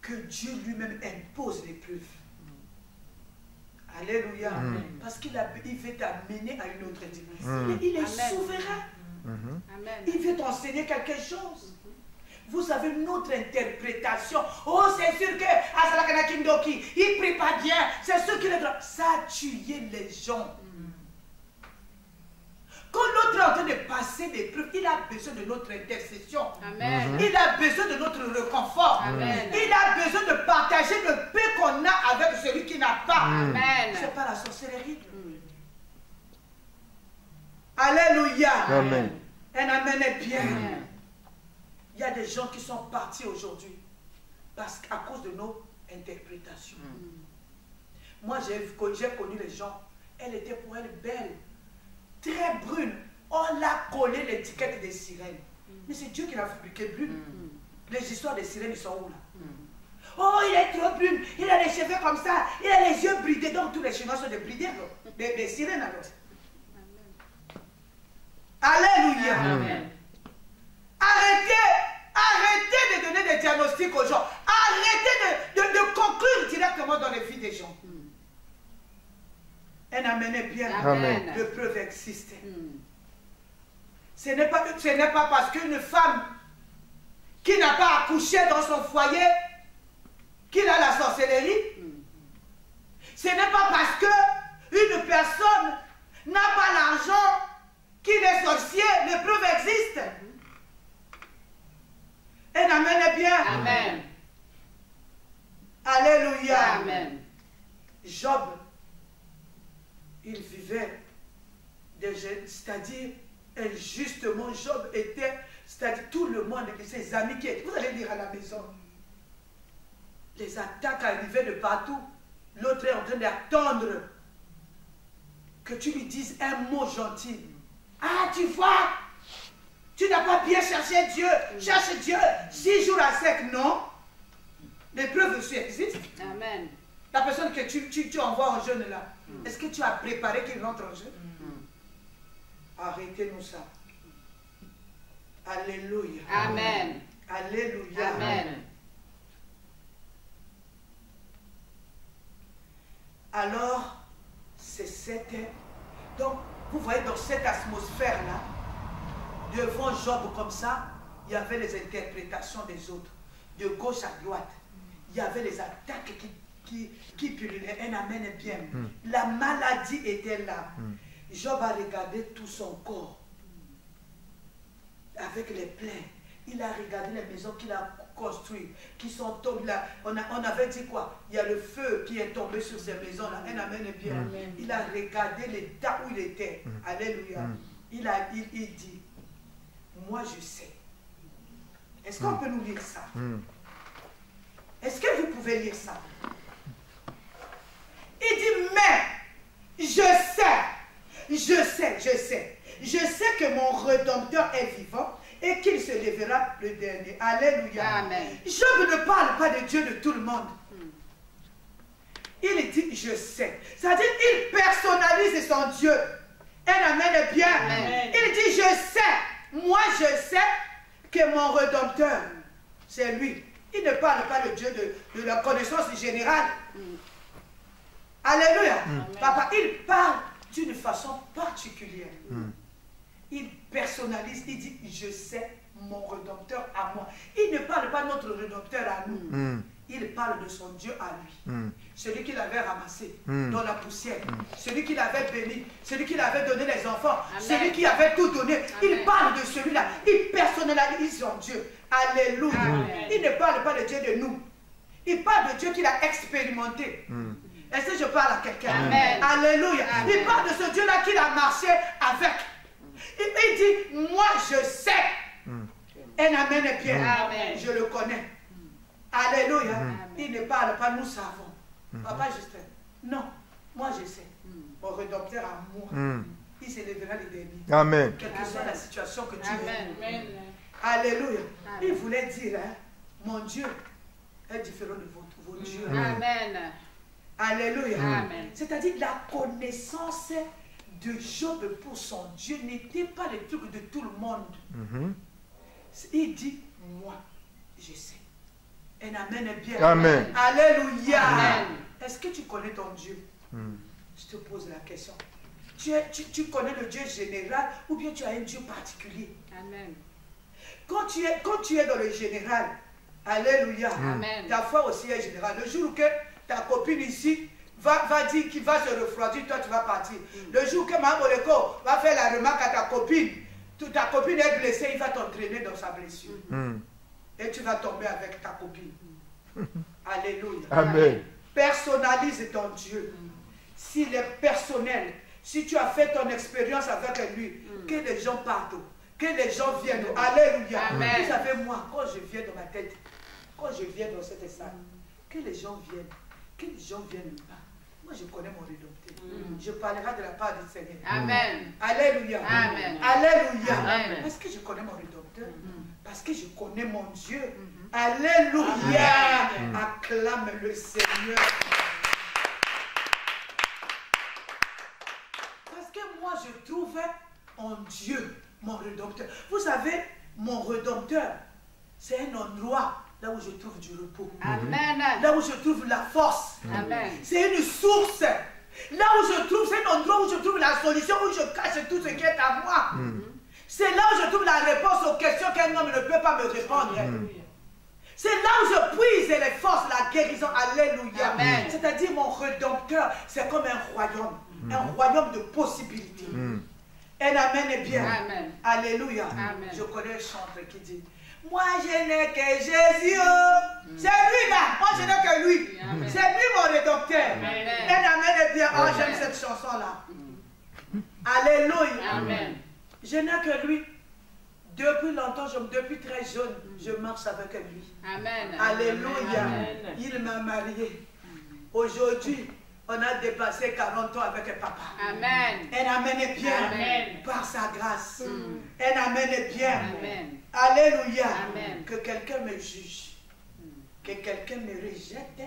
que Dieu lui-même impose l'épreuve. Alléluia. Parce qu'il veut t'amener à une autre dimension. Il est souverain. Amen. Il veut t'enseigner quelque chose. Vous avez une autre interprétation. Oh, c'est sûr que Asalakana Kindoki, il ne prie pas bien. C'est sûr qu'il est droit. Ça a tué les gens. Quand l'autre est en train de passer des preuves, il a besoin de notre intercession. Amen. Il a besoin de notre réconfort. Amen. Il a besoin de partager le paix qu'on a avec celui qui n'a pas. Amen. Ce n'est pas la sorcellerie. Alléluia. Amen. Un amen est bien. Amen. Il y a des gens qui sont partis aujourd'hui à cause de nos interprétations. Moi, j'ai connu les gens. Elle était pour elle belle, très brune. On l'a collé l'étiquette des sirènes. Mais c'est Dieu qui l'a fabriqué brune. Les histoires des sirènes, ils sont où là? Oh, il est trop brune. Il a les cheveux comme ça. Il a les yeux bridés. Donc, tous les Chinois sont des bridés. Des sirènes alors. Alléluia. Amen. Arrêtez de donner des diagnostics aux gens. Arrêtez de conclure directement dans les vies des gens. Un amen est bien. Amen. De preuves existent. Ce n'est pas parce qu'une femme qui n'a pas accouché dans son foyer qu'il a la sorcellerie. Ce n'est pas parce qu'une personne n'a pas l'argent qu'il est sorcier. Les preuves existent. Un amen est bien. Amen. Alléluia. Amen. Job, il vivait, c'est-à-dire injustement, Job était, c'est-à-dire tout le monde, ses amis qui étaient, vous allez lire à la maison, les attaques arrivaient de partout, l'autre est en train d'attendre que tu lui dises un mot gentil. Ah, tu vois, tu n'as pas bien cherché Dieu, cherche Dieu 6 jours à sec, non? Les preuves aussi existent. Amen. La personne que tu envoies en jeûne là, est-ce que tu as préparé qu'il rentre en jeûne? Arrêtez-nous ça. Alléluia. Amen. Alléluia. Amen. Alors, c'est cette... Donc, vous voyez, dans cette atmosphère-là, devant Job comme ça, il y avait les interprétations des autres. De gauche à droite, il y avait les attaques qui pullulaient. Un amen est bien. La maladie était là. Job a regardé tout son corps avec les plaies. Il a regardé les maisons qu'il a construites, qui sont tombées là. On avait dit quoi? Il y a le feu qui est tombé sur ces maisons-là. Un amen est bien. Il a regardé l'état où il était. Alléluia. Il dit, moi je sais. Est-ce qu'on peut nous lire ça? Est-ce que vous pouvez lire ça? Il dit, mais je sais que mon Rédempteur est vivant et qu'il se lèvera le dernier. Alléluia. Amen. Job ne parle pas de Dieu de tout le monde. Il dit, je sais. C'est-à-dire, il personnalise son Dieu. Un amen est bien. Amen. Il dit, je sais. Moi, je sais que mon Rédempteur, c'est lui. Il ne parle pas de Dieu de la connaissance générale. Alléluia. Papa, il parle d'une façon particulière. Il personnalise, il dit, je sais mon Rédempteur à moi. Il ne parle pas de notre Rédempteur à nous. Il parle de son Dieu à lui. Celui qu'il avait ramassé dans la poussière. Celui qu'il avait béni. Celui qu'il avait donné les enfants. Amen. Celui qui avait tout donné. Amen. Il parle de celui-là. Il personnalise son Dieu. Alléluia. Il ne parle pas de Dieu de nous. Il parle de Dieu qu'il a expérimenté. Est-ce que je parle à quelqu'un? Alléluia. Amen. Il parle de ce Dieu-là qu'il a marché avec. Il dit, moi je sais. Un amen est bien. Amen. Je le connais. Alléluia. Il ne parle pas, nous savons. Papa Justin. Non, moi je sais. Mon Rédempteur à moi. Il se lèvera le dernier. Amen. Quelle que soit la situation que tu Amen. vis. Alléluia. Il voulait dire, hein, mon Dieu est différent de vos dieux. Amen. Alléluia. Amen. C'est-à-dire la connaissance de Job pour son Dieu n'était pas le truc de tout le monde. Il dit, moi, je sais. Un amen est bien. Amen. Alléluia. Amen. Est-ce que tu connais ton Dieu? Je te pose la question. Tu connais le Dieu général ou bien tu as un Dieu particulier? Amen. Quand tu es dans le général, alléluia, Amen. ta foi aussi est générale. Le jour que ta copine ici va dire qu'il va se refroidir, toi tu vas partir. Le jour que Mme Oleko va faire la remarque à ta copine est blessée, il va t'entraîner dans sa blessure. Et tu vas tomber avec ta copine. Alléluia. Amen. Personnalise ton Dieu. S'il est personnel, si tu as fait ton expérience avec lui, que les gens partent, que les gens viennent. Alléluia. Amen. Vous savez, moi, quand je viens dans ma tête, quand je viens dans cette salle, que les gens viennent, que les gens viennent là. Moi, je connais mon Rédempteur. Je parlerai de la part du Seigneur. Amen. Alléluia. Amen. Alléluia. Amen. Parce que je connais mon Rédempteur. Parce que je connais mon Dieu. Alléluia. Amen. Acclame le Seigneur. Parce que moi, je trouve en Dieu mon Rédempteur. Vous savez, mon Rédempteur, c'est un endroit là où je trouve du repos. Amen. Là où je trouve la force. Amen. C'est une source. Là où je trouve, c'est un endroit où je trouve la solution, où je cache tout ce qui est à moi. C'est là où je trouve la réponse aux questions qu'un homme ne peut pas me répondre. C'est là où je puise les forces, la guérison. Alléluia. Amen. C'est-à-dire mon Rédempteur, c'est comme un royaume. Un royaume de possibilités. Un amen est bien. Amen. Alléluia. Amen. Je connais un chanteur qui dit, moi je n'ai que Jésus. C'est lui là. Moi je n'ai que lui. Amen. C'est lui mon Rédempteur. Amen. Un amen est bien. Oh, Amen. j'aime cette chanson-là. Alléluia. Amen. Je n'ai que lui. Depuis longtemps, depuis très jeune, je marche avec lui. Amen. Alléluia. Amen. Il m'a marié. Aujourd'hui, on a dépassé 40 ans avec papa. Amen. Un amen est bien. Amen. Par sa grâce. Un amen est bien. Amen. Alléluia. Amen. Que quelqu'un me juge. Que quelqu'un me rejette.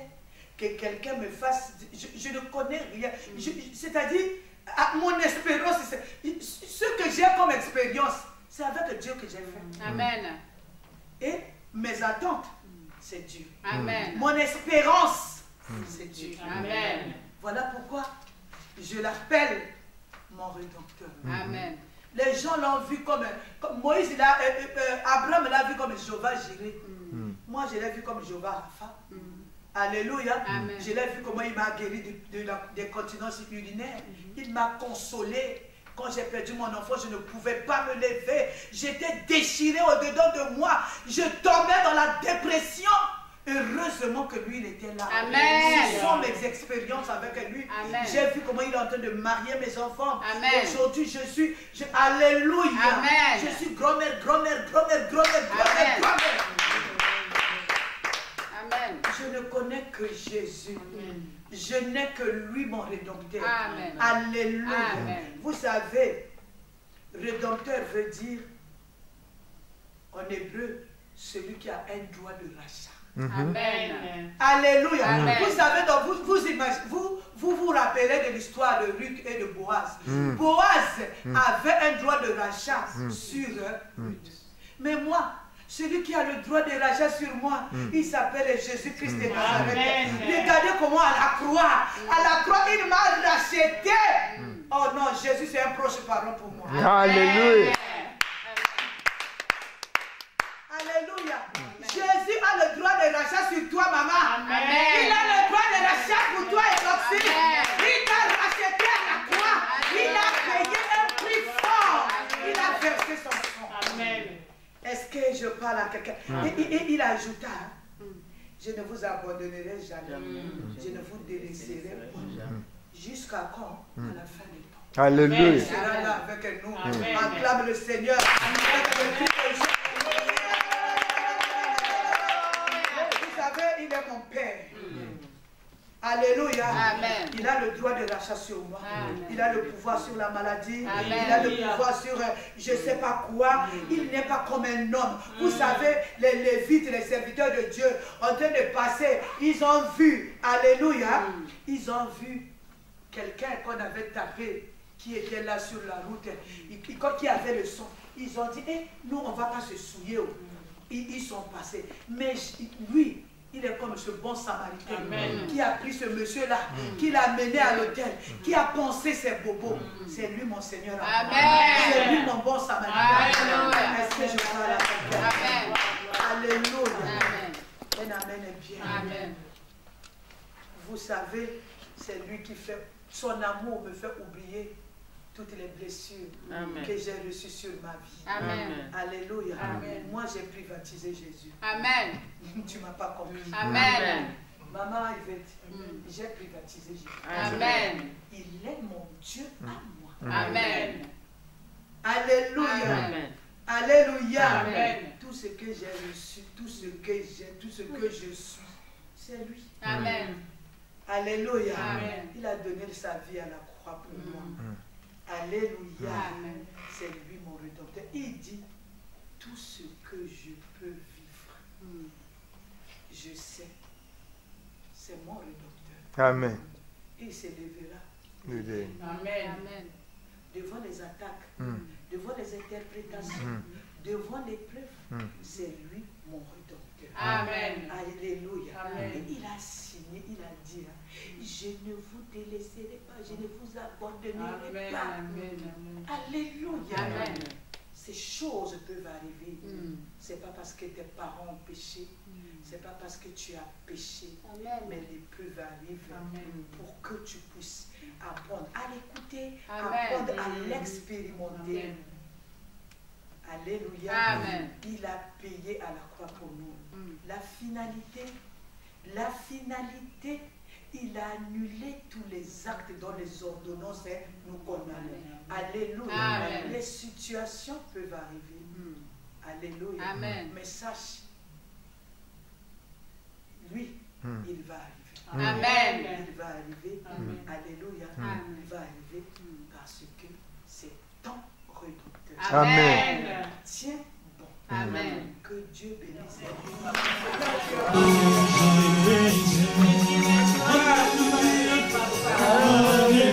Que quelqu'un me fasse... Je ne connais rien. C'est-à-dire, mon expérience, ce que j'ai comme expérience, c'est avec Dieu que j'ai fait. Amen. Et Mes attentes, c'est Dieu. Amen. Mon espérance, c'est Dieu. Amen. Voilà pourquoi je l'appelle mon rédempteur. Amen. Les gens l'ont vu comme Moïse, Abraham l'a vu comme Jéhovah Jireh. Moi, je l'ai vu comme Jéhovah Rapha. Alléluia. Amen. Je l'ai vu comment il m'a guéri des continences urinaires. Il m'a consolé. Quand j'ai perdu mon enfant, je ne pouvais pas me lever. J'étais déchiré au-dedans de moi. Je tombais dans la dépression. Heureusement que lui, il était là. Amen. Ce sont mes expériences avec lui. Amen. J'ai vu comment il est en train de marier mes enfants. Amen. Aujourd'hui, alléluia. Amen. Je suis grand-mère. Amen. Je ne connais que Jésus. Je n'ai que lui, mon rédempteur. Amen. Alléluia. Amen. Vous savez, rédempteur veut dire, en hébreu, celui qui a un droit de rachat. Amen. Alléluia. Amen. Vous savez, donc, vous rappelez de l'histoire de Ruth et de Boaz. Boaz avait un droit de rachat sur Ruth. Mais moi, celui qui a le droit de rachat sur moi, il s'appelle Jésus-Christ de Nazareth. Regardez comment à la croix, il m'a racheté. Oh non, Jésus c'est un proche parent pour moi. Alléluia. Alléluia. Jésus a le droit de rachat sur toi, maman. Amen. Il a le droit de rachat pour toi, Eloxie. Amen. Il t'a racheté à la croix. Il a payé un prix fort. Il a versé son sang. Amen. Est-ce que je parle à quelqu'un? Et il ajouta, je ne vous abandonnerai jamais. Je ne vous délaisserai pas. Jusqu'à quand? À la fin du temps. Alléluia. Il sera là avec nous. Amen. Acclame le Seigneur. Vous savez, il est mon Père. Alléluia. Amen. Il a le droit de rachat sur moi. Amen. Il a le pouvoir sur la maladie. Amen. Il a le pouvoir sur je ne sais pas quoi. Il n'est pas comme un homme. Vous savez, les Lévites, les serviteurs de Dieu, en train de passer, ils ont vu, alléluia, ils ont vu quelqu'un qu'on avait tapé, qui était là sur la route, qui avait le sang. Ils ont dit, nous, on ne va pas se souiller. Ils sont passés. Mais lui, il est comme ce bon samaritain. Amen. Qui a pris ce monsieur-là, qui l'a mené à l'hôtel, qui a poncé ses bobos. C'est lui mon Seigneur. Amen. C'est lui mon bon samaritain. Alléluia. Est-ce que je parle à quelqu'un? Amen. Alléluia. Amen. Un amen est bien. Amen. Vous savez, c'est lui qui fait, son amour me fait oublier toutes les blessures Amen. que j'ai reçues sur ma vie. Amen. Alléluia. Amen. Moi, j'ai privatisé Jésus. Amen. Tu ne m'as pas compris. Amen. Maman Yvette, j'ai privatisé Jésus. Amen. Il est mon Dieu à moi. Amen. Alléluia. Amen. Alléluia. Amen. Tout ce que j'ai reçu, tout ce que j'ai, tout ce que je suis, c'est lui. Amen. Alléluia. Amen. Il a donné sa vie à la croix pour moi. Alléluia. Amen. C'est lui mon rédempteur. Il dit, tout ce que je peux vivre, je sais, c'est mon rédempteur. Amen. Il s'élèvera Amen. devant les attaques, devant les interprétations, devant l'épreuve. C'est lui mon rédempteur. Amen. Alléluia. Amen. Et il a signé, il a dit, je ne vous délaisserai pas, je ne vous abandonnerai Amen. pas. Amen. Alléluia. Amen. Ces choses peuvent arriver. C'est pas parce que tes parents ont péché, c'est pas parce que tu as péché, mais l'épreuve arrive pour que tu puisses apprendre à l'écouter, apprendre à l'expérimenter. Alléluia. Amen. Il a payé à la croix pour nous. La finalité, il a annulé tous les actes dont les ordonnances nous condamnent. Alléluia. Amen. Les situations peuvent arriver. Alléluia. Amen. Mais sache, lui, il va arriver. Amen. Il va arriver. Alléluia. Il va arriver parce que c'est ton rédempteur. Amen. Tiens bon. Amen. Que Dieu bénisse. Alléluia.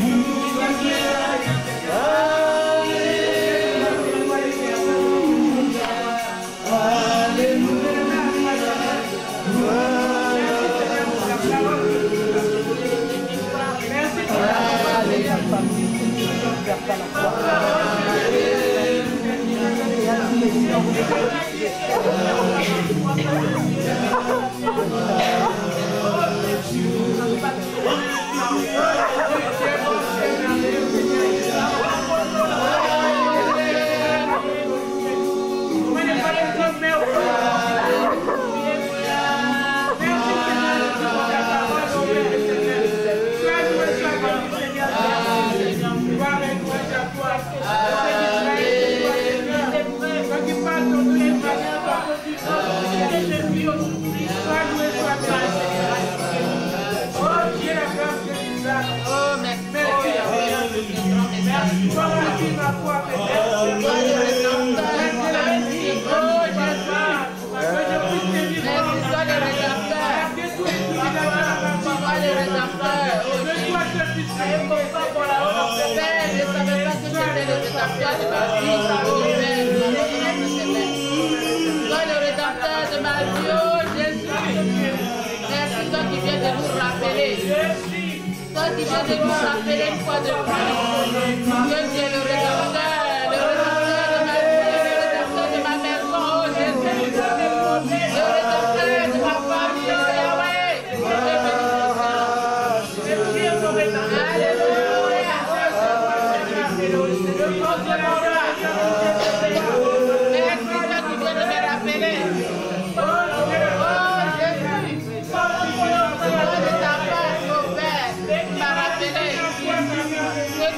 Toi qui viens de nous rappeler une fois de plus que tu es le rédempteur de ma vie, le rédempteur de ma maison, oh Jésus, le rédempteur de ma famille, oh Yahweh. Merci toi qui viens de me rappeler.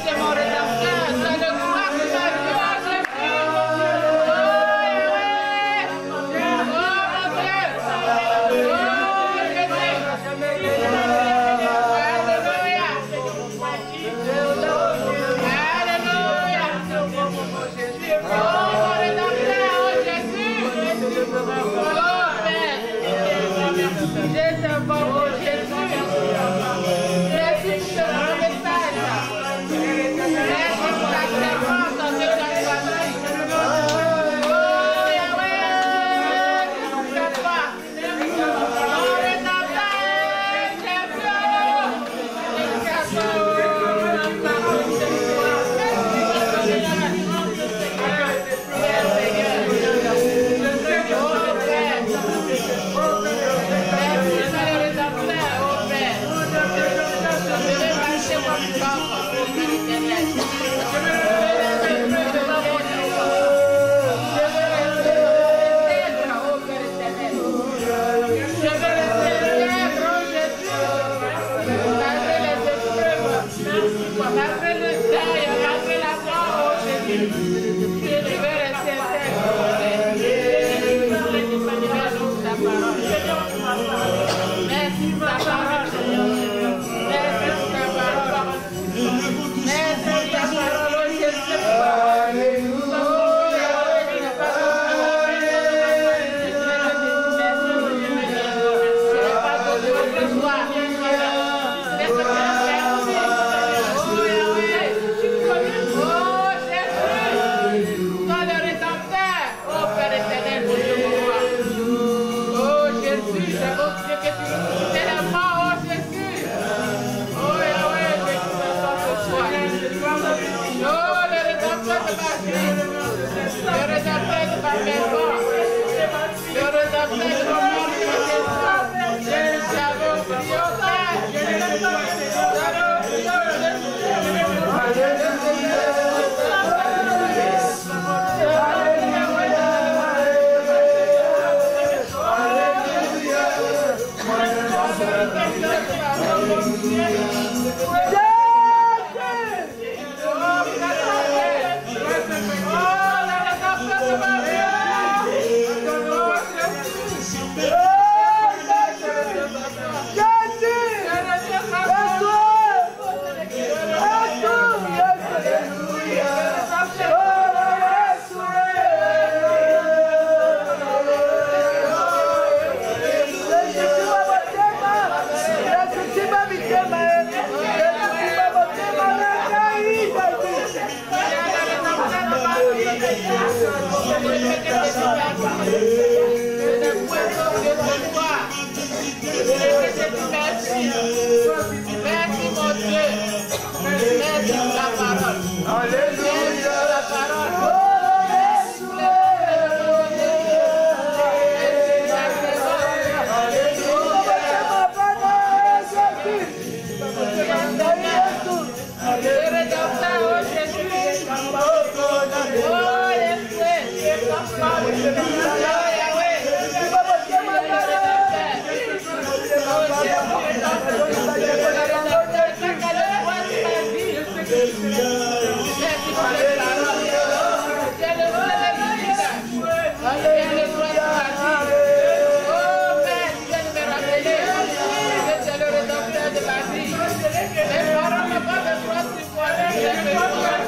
C'est mon rédempteur, c'est le roi de ma vie,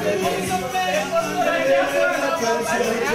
Yes, Alléluia.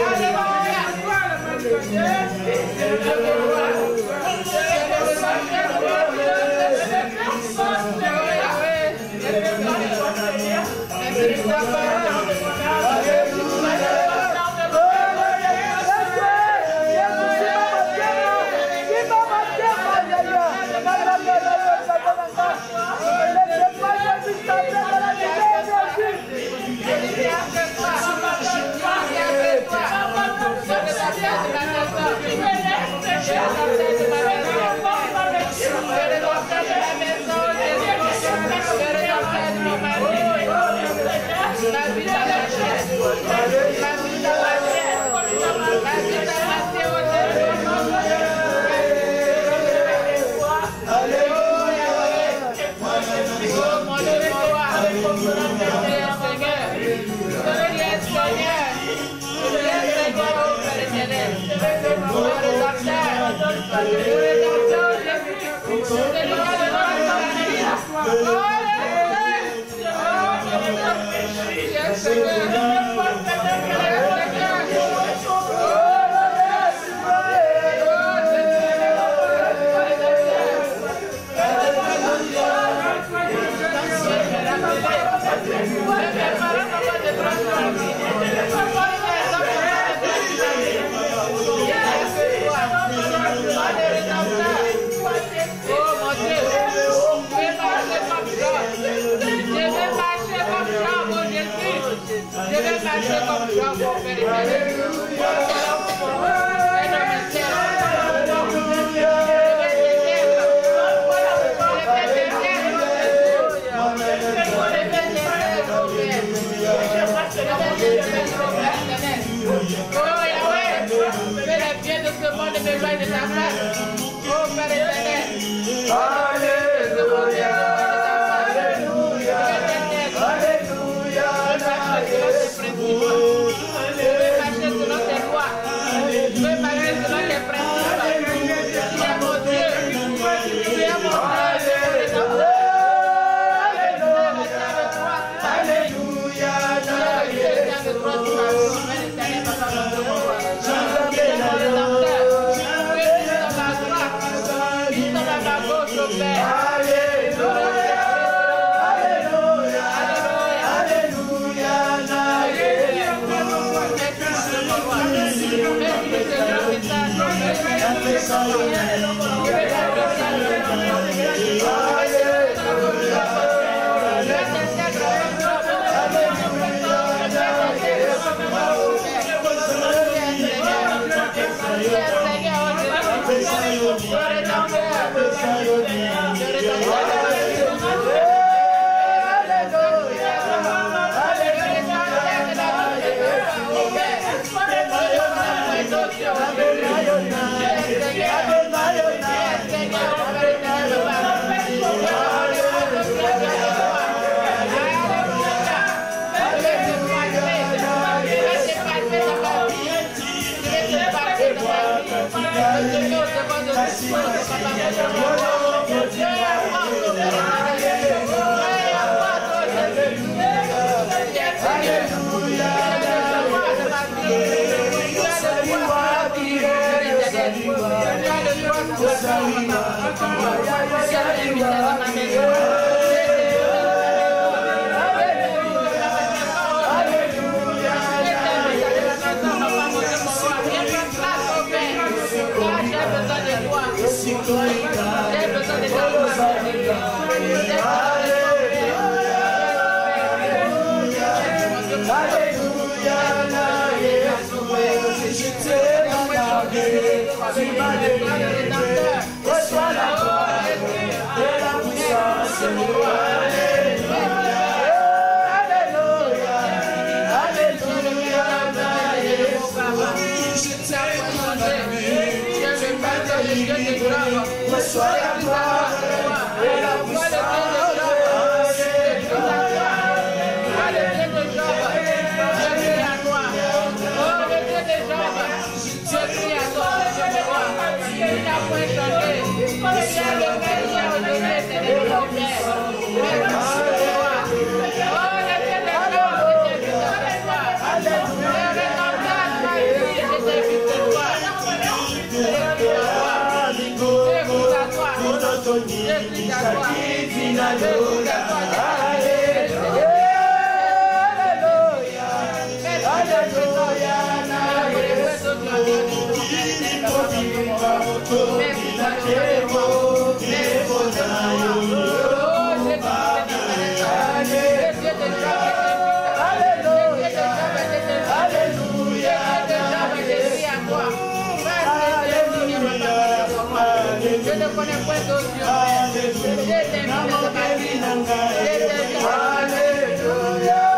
Je ne connais point d'autre Dieu. Je t'aime de ma vie. Alléluia.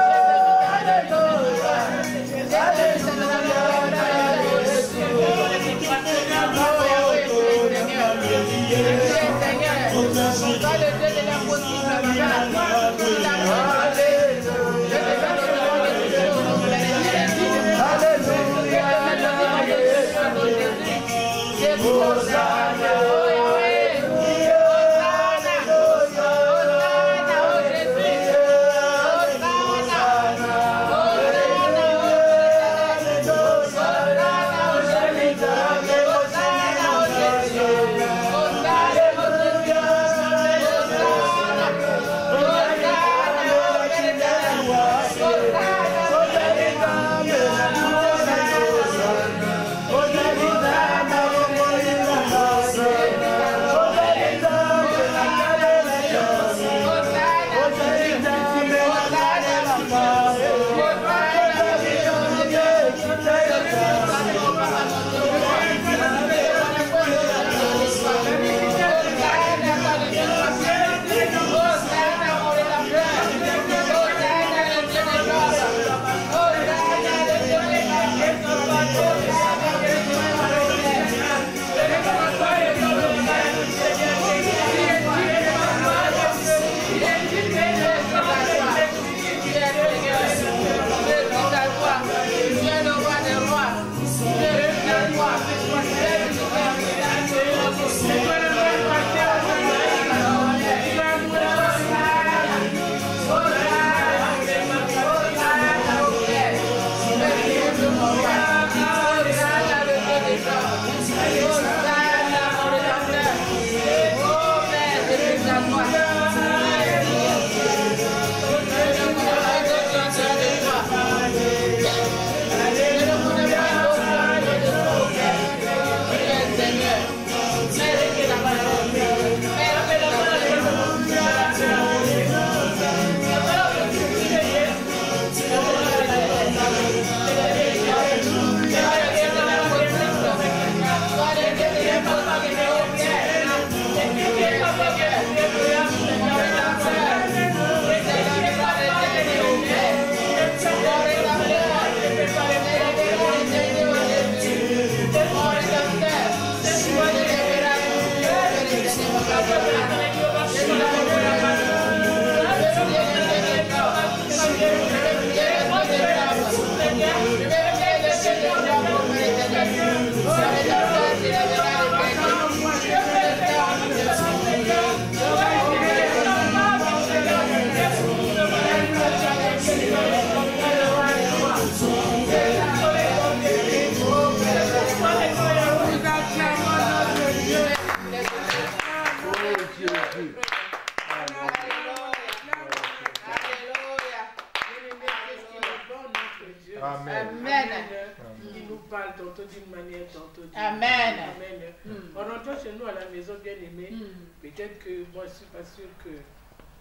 D'une manière, tantôt d'une Amen. Amen. En rentrant chez nous à la maison, bien aimé, peut-être que moi je ne suis pas sûre que.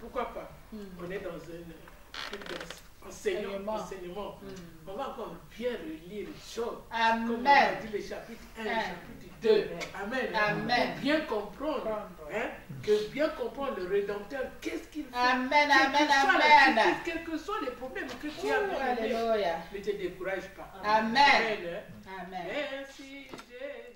Pourquoi pas? On est dans un enseignement. On va encore bien relire les choses. Amen. Comme on a dit les chapitres 1 et chapitre 2. Amen. Amen. Pour bien comprendre. Que bien comprendre le Rédempteur, qu'est-ce qu'il fait. Amen. Amen. Quels que soient les problèmes que tu as, Alléluia. ne te décourage pas. Amen. Amen. Merci Jésus.